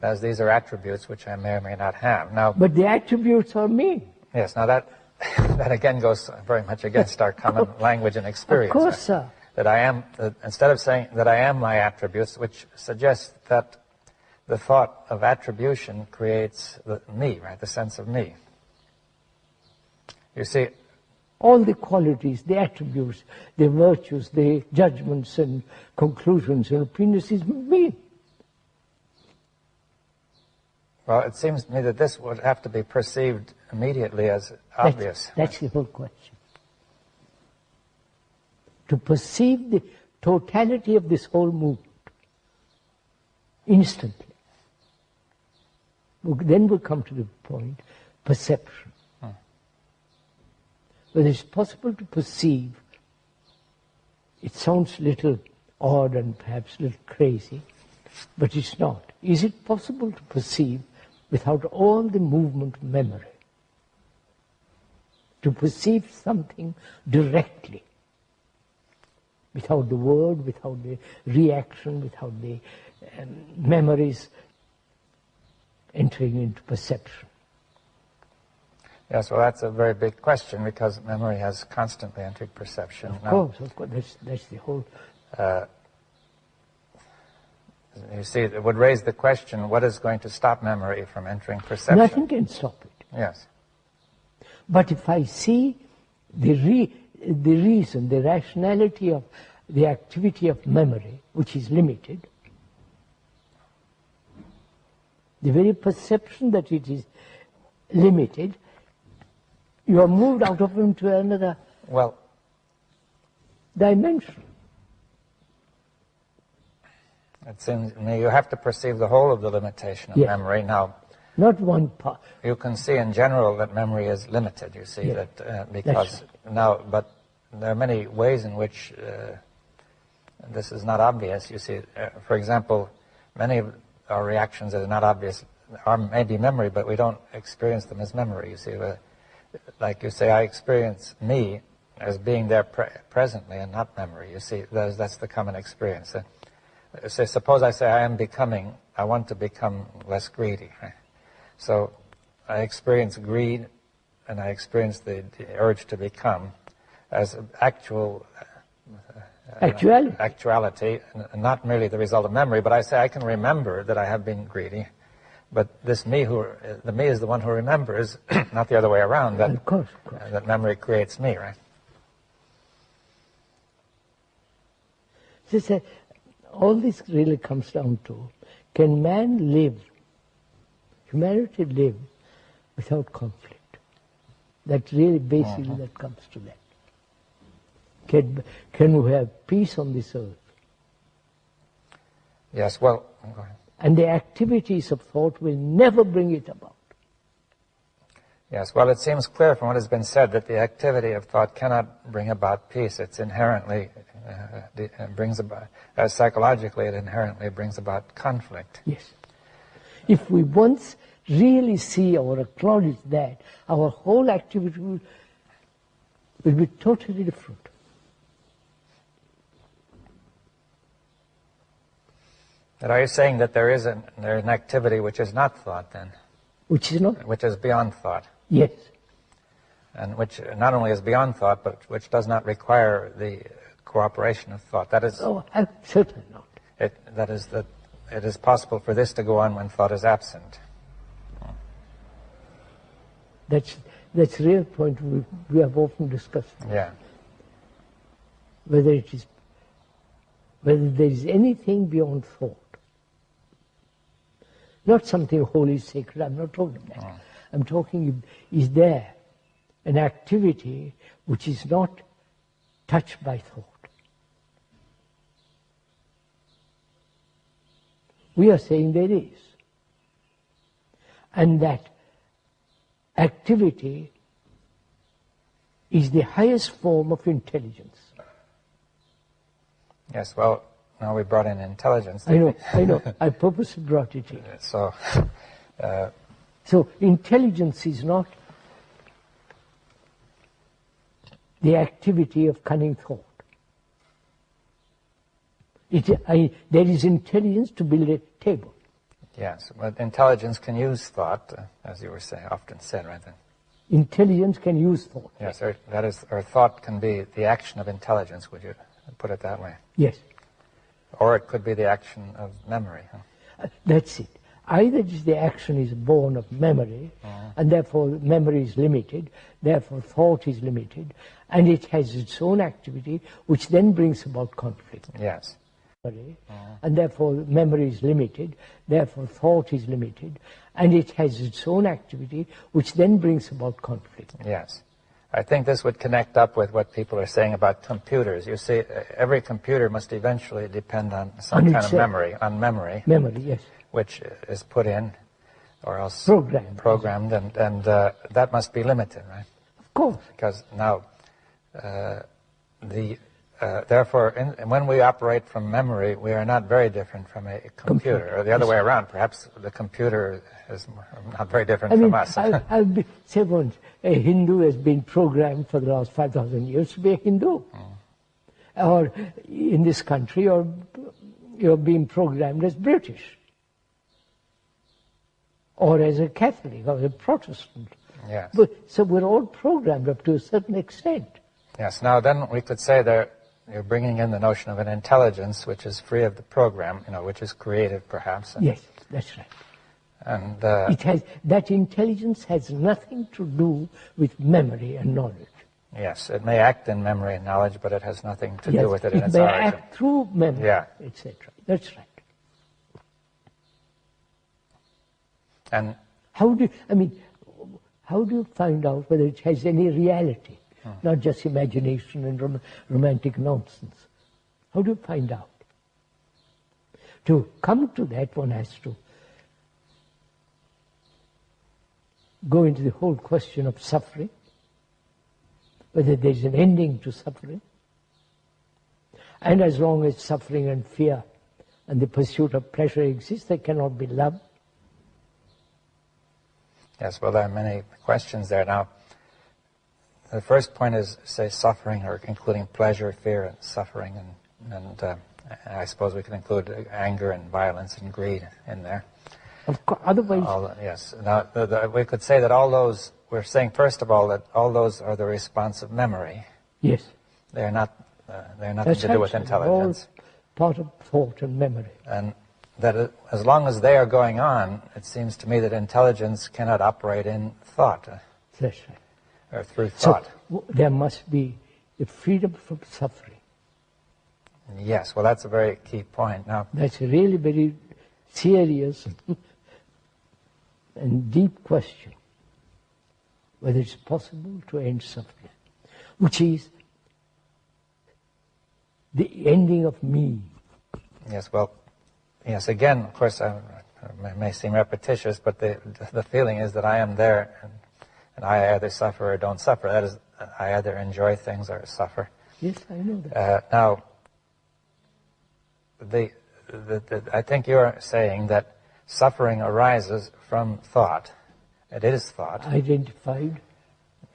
As these are attributes which I may or may not have. Now, but the attributes are me. Yes, now that again goes very much against our common language and experience. Of course, sir. That I am, instead of saying that I am my attributes, which suggests that the thought of attribution creates me, right, the sense of me. You see, all the qualities, the attributes, the virtues, the judgments and conclusions and opinions is me. Well, it seems to me that this would have to be perceived immediately as obvious. That's the whole question. To perceive the totality of this whole movement instantly. Then we'll come to the point, perception. Whether it's possible to perceive, it sounds a little odd and perhaps a little crazy, but it's not. Is it possible to perceive without all the movement memory? To perceive something directly, without the word, without the reaction, without the memories entering into perception. Yes, well, that's a very big question because memory has constantly entered perception. Of course, that's the whole... You see, it would raise the question, what is going to stop memory from entering perception? Nothing can stop it. Yes. But if I see the reason, the rationality of the activity of memory, which is limited, the very perception that it is limited, you are moved out of him to another dimension. It seems to me you have to perceive the whole of the limitation of memory. Now, not one part. You can see in general that memory is limited, you see, that because now, but there are many ways in which this is not obvious, you see. For example, many of our reactions that are not obvious are maybe memory, but we don't experience them as memory, you see. Like you say, I experience me as being there presently and not memory, you see. That's the common experience. Suppose I say I want to become less greedy. Right? So I experience greed and I experience the urge to become as actual Actuality, and not merely the result of memory, but I say I can remember that I have been greedy, but this me the me is the one who remembers, not the other way around, that, of course. That memory creates me, right? So all this really comes down to, can man live, humanity live without conflict? That really basically that comes to that. Can we have peace on this earth? Yes, well, go ahead. And the activities of thought will never bring it about. Yes, well, it seems clear from what has been said that the activity of thought cannot bring about peace. It's inherently, brings about, psychologically, it inherently brings about conflict. Yes. If we once really see or acknowledge that, our whole activity will be totally different. But are you saying that there is an activity which is not thought, then? Which is not? Which is beyond thought. Yes. And which not only is beyond thought, but which does not require the cooperation of thought. That is... Oh, certainly not. That it is possible for this to go on when thought is absent. That's a real point we have often discussed. Yeah. Whether there is anything beyond thought. Not something holy, sacred, I'm not talking about that. I'm talking, is there an activity which is not touched by thought? We are saying there is. And that activity is the highest form of intelligence. Yes, well, now we brought in intelligence. I know. I purposely brought it in. So, intelligence is not the activity of cunning thought. There is intelligence to build a table. Yes, but intelligence can use thought, as you were saying, often said, right then. Intelligence can use thought. Yes, or thought can be the action of intelligence, would you put it that way? Yes. Or it could be the action of memory. Huh? That's it. Either the action is born of memory, and therefore memory is limited, therefore thought is limited, and it has its own activity, which then brings about conflict. Yes. And therefore memory is limited, therefore thought is limited, and it has its own activity, which then brings about conflict. Yes. I think this would connect up with what people are saying about computers. You see, every computer must eventually depend on some kind of memory, Memory, yes. Which is put in, or else programmed, and that must be limited, right? Of course. Because now, therefore, when we operate from memory, we are not very different from a computer. Or the other way around, perhaps the computer is not very different from us. I'll say once, a Hindu has been programmed for the last 5,000 years to be a Hindu. Or in this country, you're being programmed as British. Or as a Catholic, or a Protestant. Yes. So we're all programmed up to a certain extent. Yes. Now then we could say that you're bringing in the notion of an intelligence which is free of the program, which is creative perhaps. Yes, that's right. And that intelligence has nothing to do with memory and knowledge. Yes, it may act in memory and knowledge, but it has nothing to do with it in its origin. It may act through memory, etc. That's right. And how do you find out whether it has any reality, not just imagination and romantic nonsense? How do you find out? To come to that, one has to go into the whole question of suffering, whether there's an ending to suffering. And as long as suffering and fear and the pursuit of pleasure exist, there cannot be love. Yes, well, there are many questions there. Now, the first point is, say, suffering, or including pleasure, fear, and suffering, and I suppose we can include anger and violence and greed in there. Of course, otherwise... Yes. Now, we could say that all those, we're saying, first of all, that all those are the response of memory. Yes. They are not They have nothing to do with intelligence. All part of thought and memory. And that as long as they are going on, it seems to me that intelligence cannot operate in thought. That's right. Or through thought. So there must be the freedom from suffering. Yes, well that's a very key point. Now, that's a really very serious and deep question, whether it's possible to end suffering, which is the ending of me. Yes, well, yes, again, of course, it may seem repetitious, but the feeling is that I am there, and I either suffer or don't suffer. That is, I either enjoy things or suffer. Yes, I know that. Now, I think you're saying that suffering arises from thought. It is thought. Identified.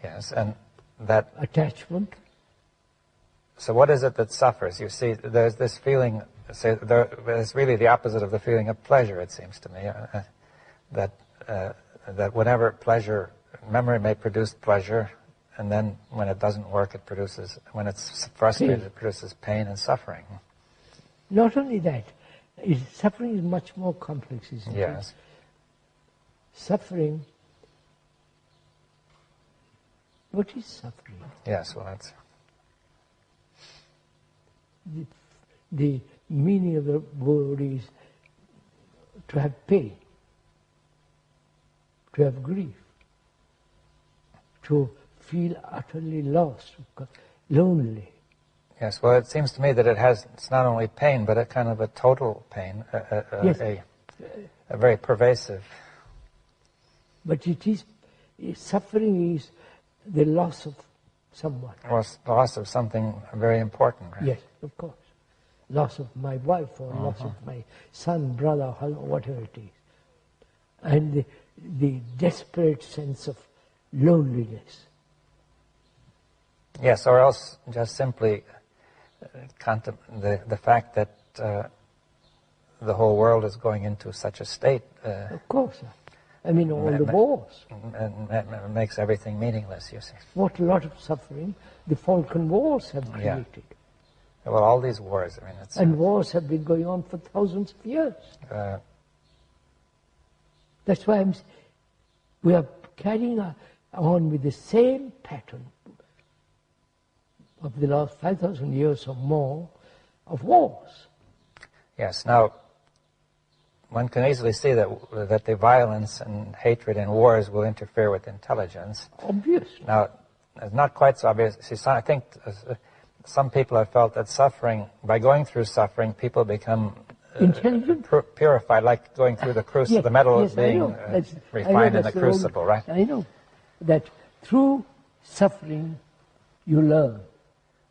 Yes, and that... attachment. So what is it that suffers? You see, there's this feeling, it's really the opposite of the feeling of pleasure, it seems to me, that whenever pleasure, memory may produce pleasure, and then when it doesn't work, it produces, when it's frustrated, it produces pain and suffering. Not only that, suffering is much more complex, isn't it? Yes. Suffering, what is suffering? Yes, well that's... The meaning of the word is to have pain, to have grief, to feel utterly lost, lonely. Yes, well, it seems to me that it's not only pain, but a kind of a total pain, yes. a very pervasive. But suffering is the loss of someone. Or loss of something very important, right? Yes, of course. Loss of my wife, or loss of my son, brother, whatever it is. And the desperate sense of loneliness. Yes, or else just simply the fact that the whole world is going into such a state. Of course. I mean, all the wars. And makes everything meaningless, you see. What a lot of suffering the Falkland Wars have created. Yeah. Well, all these wars, I mean, it's... And wars have been going on for thousands of years. That's why we are carrying on with the same pattern of the last 5,000 years or more of wars. Yes, now, one can easily see that the violence and hatred in wars will interfere with intelligence. Obviously. Now, it's not quite so obvious. See, I think some people have felt that suffering, by going through suffering, people become intelligent, purified, like going through the crucible, yes, the metal yes, being refined in the crucible, right? I know that through suffering you learn.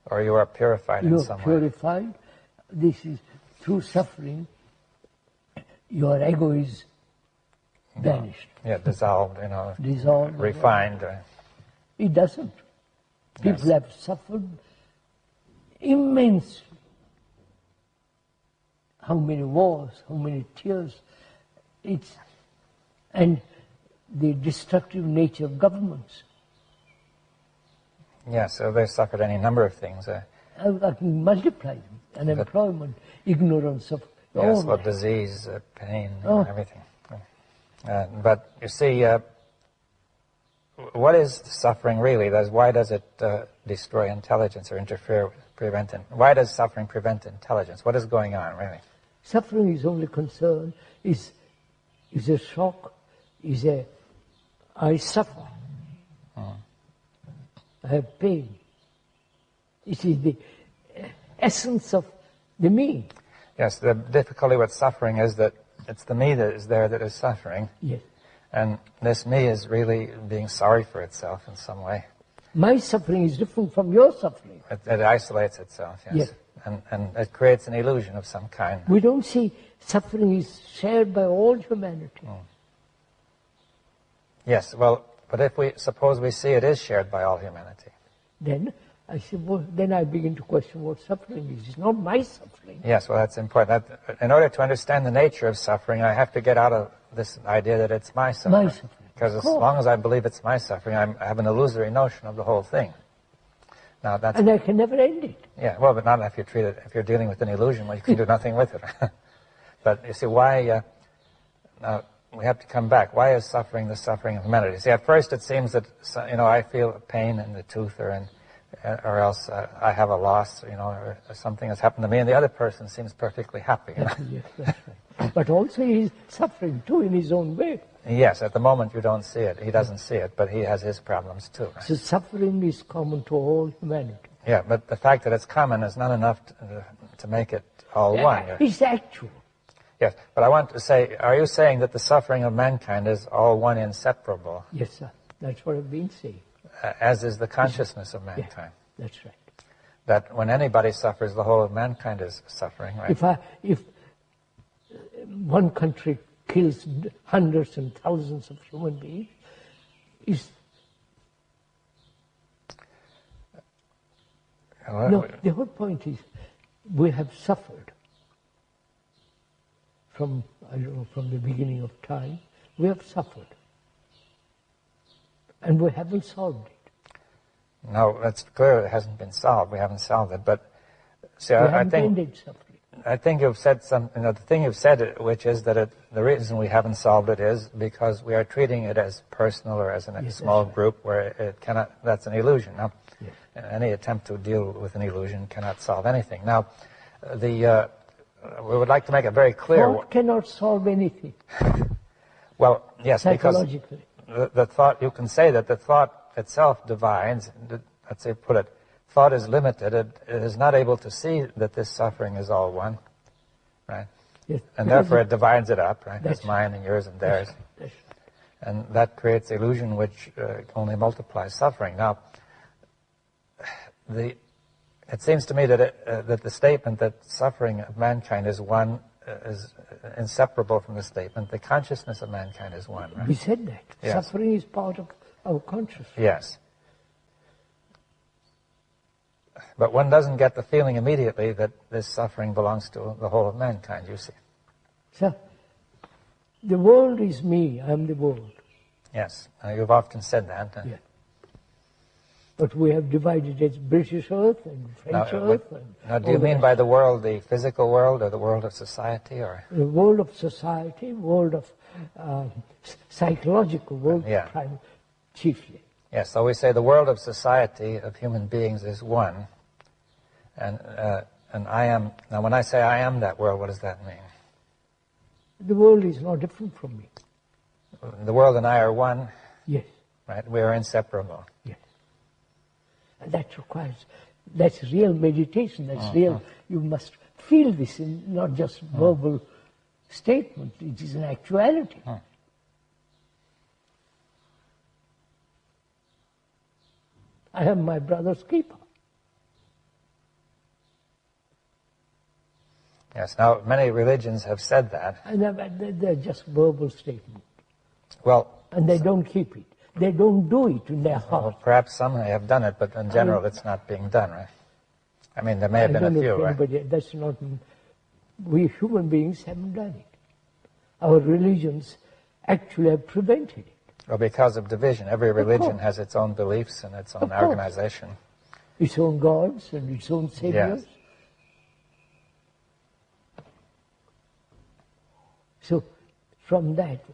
Or you are purified in some way. You are purified. This is through suffering. Your ego is vanished. Yeah, dissolved, dissolved, refined. It doesn't. People have suffered immensely. How many wars, how many tears. And the destructive nature of governments. Yes, so they've suffered any number of things. I can multiply them. Unemployment, ignorance of yes, all well, disease, pain, everything. But you see, what is suffering really? Why does it destroy intelligence or interfere, why does suffering prevent intelligence? What is going on, really? Suffering is only concern, is a shock, I suffer. I have pain. It is the essence of the me. Yes, the difficulty with suffering is that it's the me that is there that is suffering. Yes. And this me is really being sorry for itself in some way. My suffering is different from your suffering. It isolates itself, yes. And it creates an illusion of some kind. We don't see suffering is shared by all humanity. Yes, well, but if we suppose we see it is shared by all humanity. Then I say, well, then I begin to question what suffering is. It's not my suffering. Yes, well, that's important. In order to understand the nature of suffering, I have to get out of this idea that it's my suffering. My suffering. Because as long as I believe it's my suffering, I have an illusory notion of the whole thing. Now that's, and I can never end it. yeah, well, but not if you treat it, if you're dealing with an illusion, well, you can do nothing with it. But you see, why, now we have to come back. Why is suffering the suffering of humanity? See, at first it seems that, I feel pain in the tooth, or else I have a loss, or something has happened to me, and the other person seems perfectly happy. Yes, that's right. But also he's suffering too in his own way. Yes, at the moment you don't see it. He doesn't see it, but he has his problems too. Right? So suffering is common to all humanity. Yeah, but the fact that it's common is not enough to make it all one. It's actual. Yes, but I want to say, are you saying that the suffering of mankind is all one, inseparable? Yes, sir. That's what I've been saying. As is the consciousness of mankind. Yeah, that's right. That when anybody suffers, the whole of mankind is suffering, right? If one country kills hundreds and thousands of human beings, the whole point is we have suffered from the beginning of time. We have suffered, and we haven't solved it. No, that's clear. It hasn't been solved. We haven't solved it. But see, we haven't ended suffering. I think you've said something. The thing you've said, which is that the reason we haven't solved it is because we are treating it as personal or as a small group where it cannot. That's an illusion. Now, any attempt to deal with an illusion cannot solve anything. Now, we would like to make it very clear. Thought cannot solve anything. Well, yes, because psychologically. the thought, you can say that the thought itself divides. Let's say, put it. Thought is limited. It is not able to see that this suffering is all one, right? Yes, and therefore it divides it up, right? That's mine and yours and theirs. That's and that creates illusion, which only multiplies suffering. Now, it seems to me that that the statement that suffering of mankind is one is inseparable from the statement the consciousness of mankind is one, right? We said that. Yes. Suffering is part of our consciousness. Yes. But one doesn't get the feeling immediately that this suffering belongs to the whole of mankind, you see. So, the world is me, I'm the world. Yes, you've often said that. Yeah. But we have divided it as British Earth and French Earth. Now, do you mean by the world the physical world or the world of society? Or the world of society, world of psychological world, chiefly. Yes, so we say the world of society, of human beings, is one. And I am, now when I say I am that world, what does that mean? The world is no different from me. The world and I are one? Yes. Right, we are inseparable. Yes. And that requires, that's real meditation, that's real, you must feel this in not just verbal statement, it is an actuality. I am my brother's keeper. Yes, now many religions have said that. And they're just verbal statements. Well, and they don't keep it. They don't do it in their heart. Well, perhaps some have done it, but in general it's not being done, right? I mean, there may have been a few, right? That's not, we human beings haven't done it. Our religions actually have prevented it. Well, because of division. Every religion has its own beliefs and its own organization. Its own gods and its own saviors. Yes. So, from that,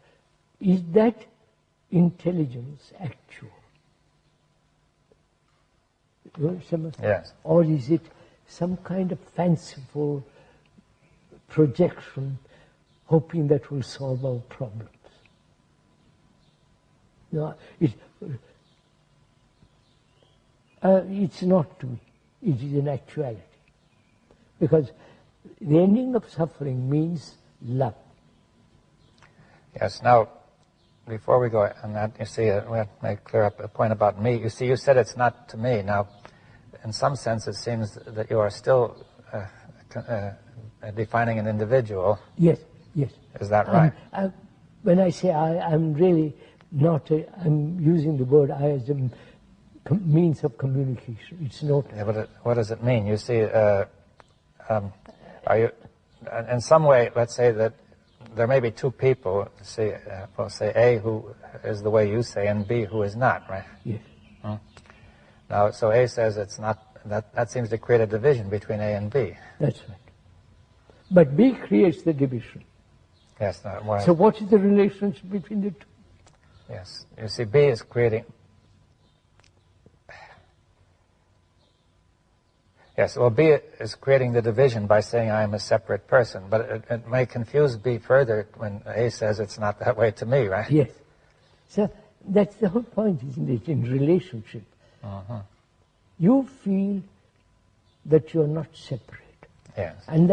is that intelligence actual? Yes. Or is it some kind of fanciful projection hoping that will solve our problems? No, it's not to me. It is an actuality. Because the ending of suffering means love. Yes, now, before we go on that, you see, we have to clear up a point about me. You see, you said it's not to me. Now, in some sense, it seems that you are still defining an individual. Yes, yes. Is that right? When I say I'm really not, I'm using the word I as a means of communication. It's not. Yeah, but what does it mean? You see, are you, in some way, let's say that there may be two people, say A who is the way you say, and B who is not, right? Yes. Now, so A says it's not, that seems to create a division between A and B. That's right. But B creates the division. Yes. No, so what is the relationship between the two? Yes. You see, B is creating... Yes, well, B is creating the division by saying I am a separate person, but it may confuse B further when A says it's not that way to me, right? Yes. So that's the whole point, isn't it, in relationship. You feel that you're not separate. Yes. And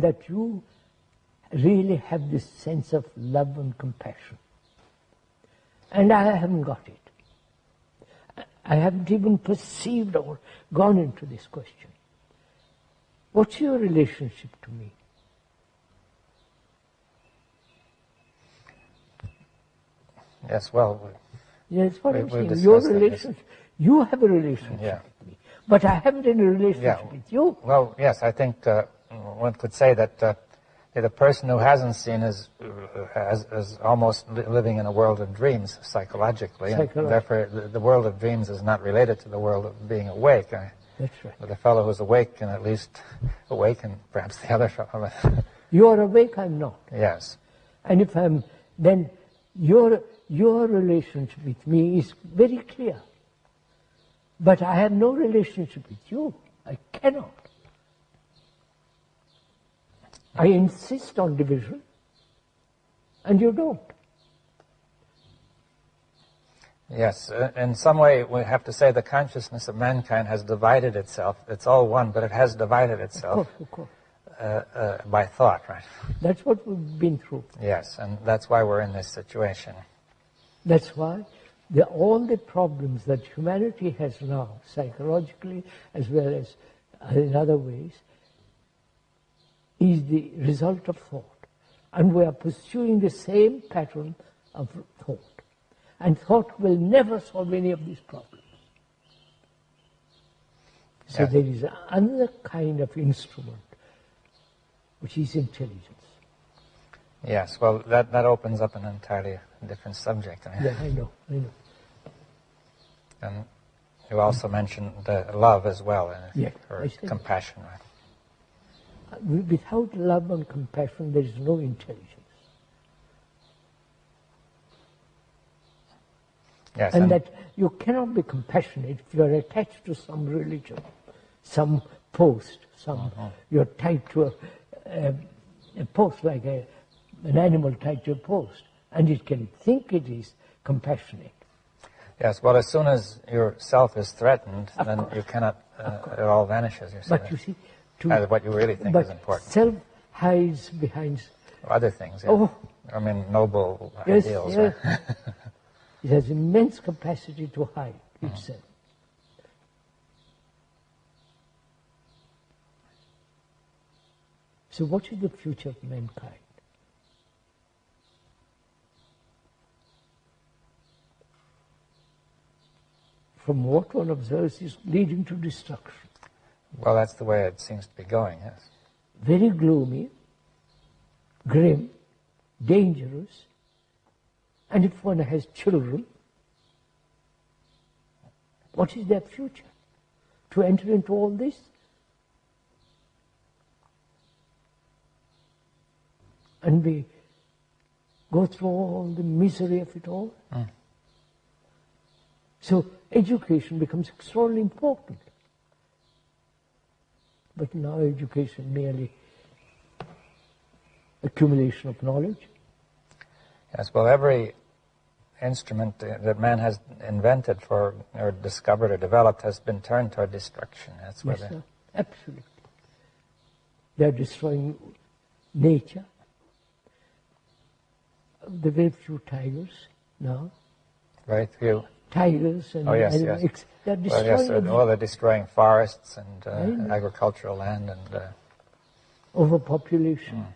that you really have this sense of love and compassion. And I haven't got it. I haven't even perceived or gone into this question. What's your relationship to me? Yes, well... Yes, what I'm saying. Your relationship, you have a relationship with me, but I haven't any relationship with you. Well, yes, I think one could say that the person who hasn't seen is almost living in a world of dreams psychologically. And therefore, the world of dreams is not related to the world of being awake. That's right. But the fellow who's awake can at least awaken perhaps the other fellow. You are awake, I'm not. Yes. And if I'm, then your relationship with me is very clear. But I have no relationship with you. I cannot. I insist on division, and you don't. Yes, in some way we have to say the consciousness of mankind has divided itself. It's all one, but it has divided itself of course. By thought, right? That's what we've been through. Yes, and that's why we're in this situation. That's why all the problems that humanity has now, psychologically as well as in other ways, is the result of thought. And we are pursuing the same pattern of thought. And thought will never solve any of these problems. So there is another kind of instrument, which is intelligence. Yes, well, that opens up an entirely different subject. Yeah, I know. And you also mentioned love as well, or compassion, right? Without love and compassion, there is no intelligence. Yes, and that you cannot be compassionate if you are attached to some religion, some post, you're tied to a post like an animal tied to a post, and it can think it is compassionate. Yes, well, as soon as your self is threatened, then you cannot, it all vanishes. But you see, what you really think is important. Self hides behind other things. Yeah. I mean, noble ideals. Yes. Right? It has immense capacity to hide itself. So, what is the future of mankind? From what one observes, is leading to destruction. Well, that's the way it seems to be going, yes. Very gloomy, grim, dangerous, and if one has children, what is their future? To enter into all this? And go through all the misery of it all? So education becomes extraordinarily important. But now education merely accumulation of knowledge. Yes, well, every instrument that man has invented or discovered or developed has been turned toward destruction. That's yes, sir, absolutely. They're destroying nature. The very few tigers now. Very few. Tigers and yes. They're destroying. They're destroying forests and agricultural land and overpopulation.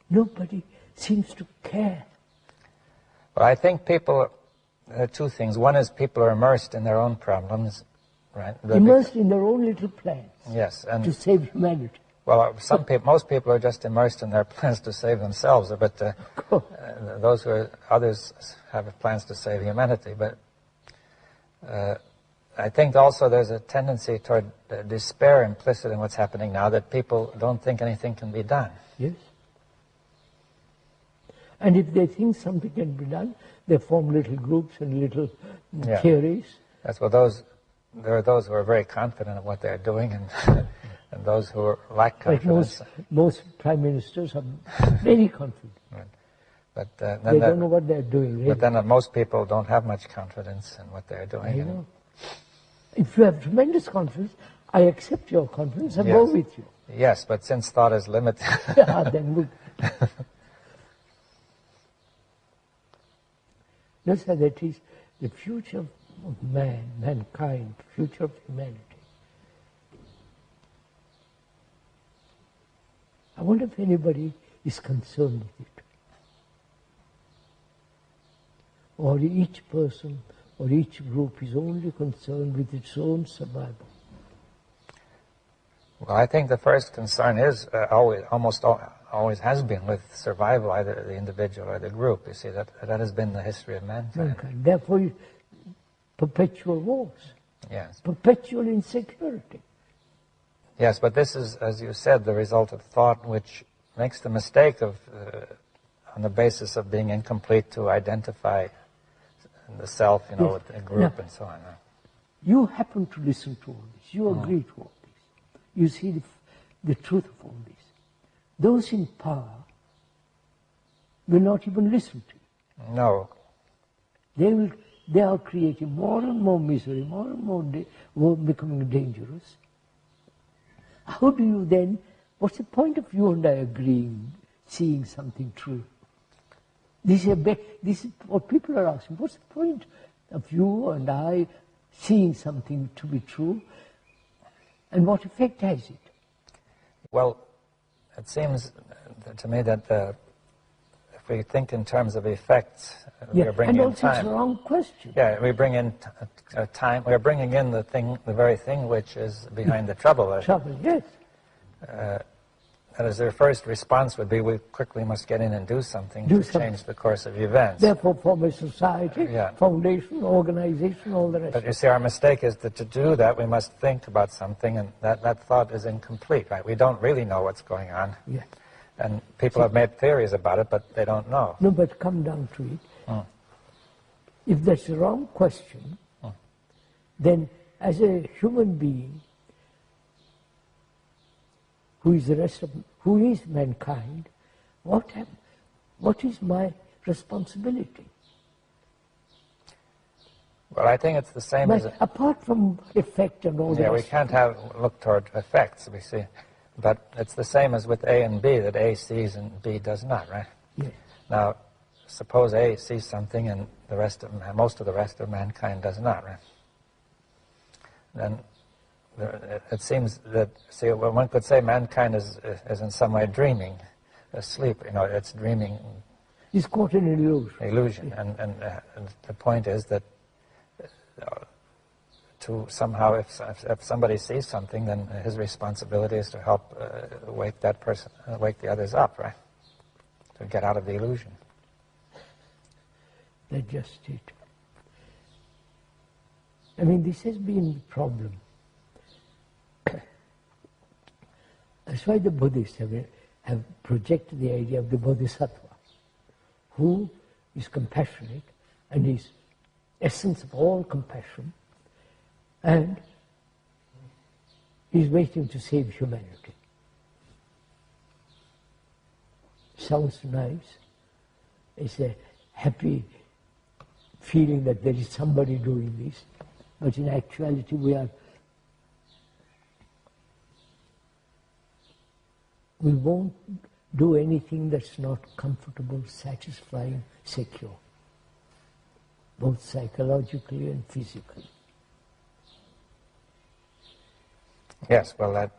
Nobody seems to care. Well, I think people. Two things. One is people are immersed in their own problems, right? Immersed in their own little plans. Yes, and to save humanity. Well, most people are just immersed in their plans to save themselves, but others have plans to save humanity. But I think also there's a tendency toward despair implicit in what's happening now, that people don't think anything can be done. Yes. And if they think something can be done, they form little groups and little theories. That's what there are those who are very confident of what they're doing, and and those who lack confidence. Like most prime ministers are very confident. Right. But they don't know what they're doing. Really. But then most people don't have much confidence in what they're doing. I know. If you have tremendous confidence, I accept your confidence and go with you. Yes, but since thought is limited. Then we... That's how that is the future of mankind, future of humanity. I wonder if anybody is concerned with it. Or each person or each group is only concerned with its own survival. Well, I think the first concern is always has been with survival, either the individual or the group. You see, that has been the history of mankind. Therefore, perpetual wars. Yes. Perpetual insecurity. Yes, but this is, as you said, the result of thought, which makes the mistake of, on the basis of being incomplete, to identify the self, with a group and so on. You happen to listen to all this. You agree to all this. You see the truth of all this. Those in power will not even listen to you. No. They are creating more and more misery, more and more becoming dangerous. How do you then, what's the point of you and I agreeing, seeing something true? This is what people are asking. What's the point of you and I seeing something to be true? And what effect has it? Well, it seems to me that if we think in terms of effects, we are bringing in time. And also it's a wrong question. Yeah, we bring in time. We are bringing in the very thing which is behind the trouble. Trouble, yes. That is, their first response would be, we quickly must get in and do something to change the course of events. Therefore, form a society, foundation, organization, all the rest. But you see, our mistake is that to do that, we must think about something, and that thought is incomplete, right? We don't really know what's going on. Yeah. And people have made theories about it, but they don't know. No, but come down to it. If that's the wrong question, then as a human being, who is mankind, what is my responsibility? Well, I think it's the same as... Apart from effect and all that. Yeah, we can't look toward effects, we see. But it's the same as with A and B, that A sees and B does not, right? Yeah. Now, suppose A sees something and most of the rest of mankind does not, right? Then it seems that, one could say mankind is in some way dreaming, asleep. It's dreaming. It's caught in an illusion. Illusion, and the point is that to somehow, if somebody sees something, then his responsibility is to help wake that person, wake the others up, right? To get out of the illusion. That's just it. I mean, this has been the problem. That's why the Buddhists have projected the idea of the Bodhisattva, who is compassionate and is essence of all compassion, and is waiting to save humanity. Sounds nice. It's a happy feeling that there is somebody doing this, but in actuality we won't do anything that's not comfortable, satisfying, secure, both psychologically and physically. Yes, well,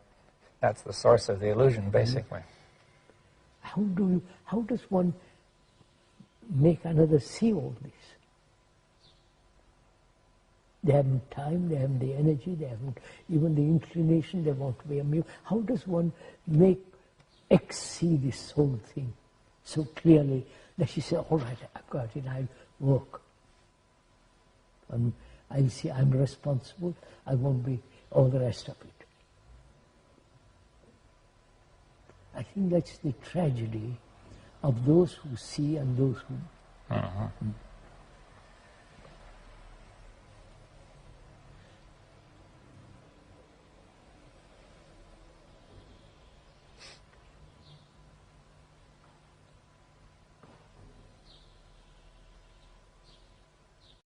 that's the source of the illusion, basically. How does one make another see all this? They haven't time, they haven't the energy, they haven't even the inclination, they want to be amused. How does one make X see this whole thing so clearly that she says, all right, I've got it, I'll work. I'll see I'm responsible, I won't be all the rest of it. I think that's the tragedy of those who see and those who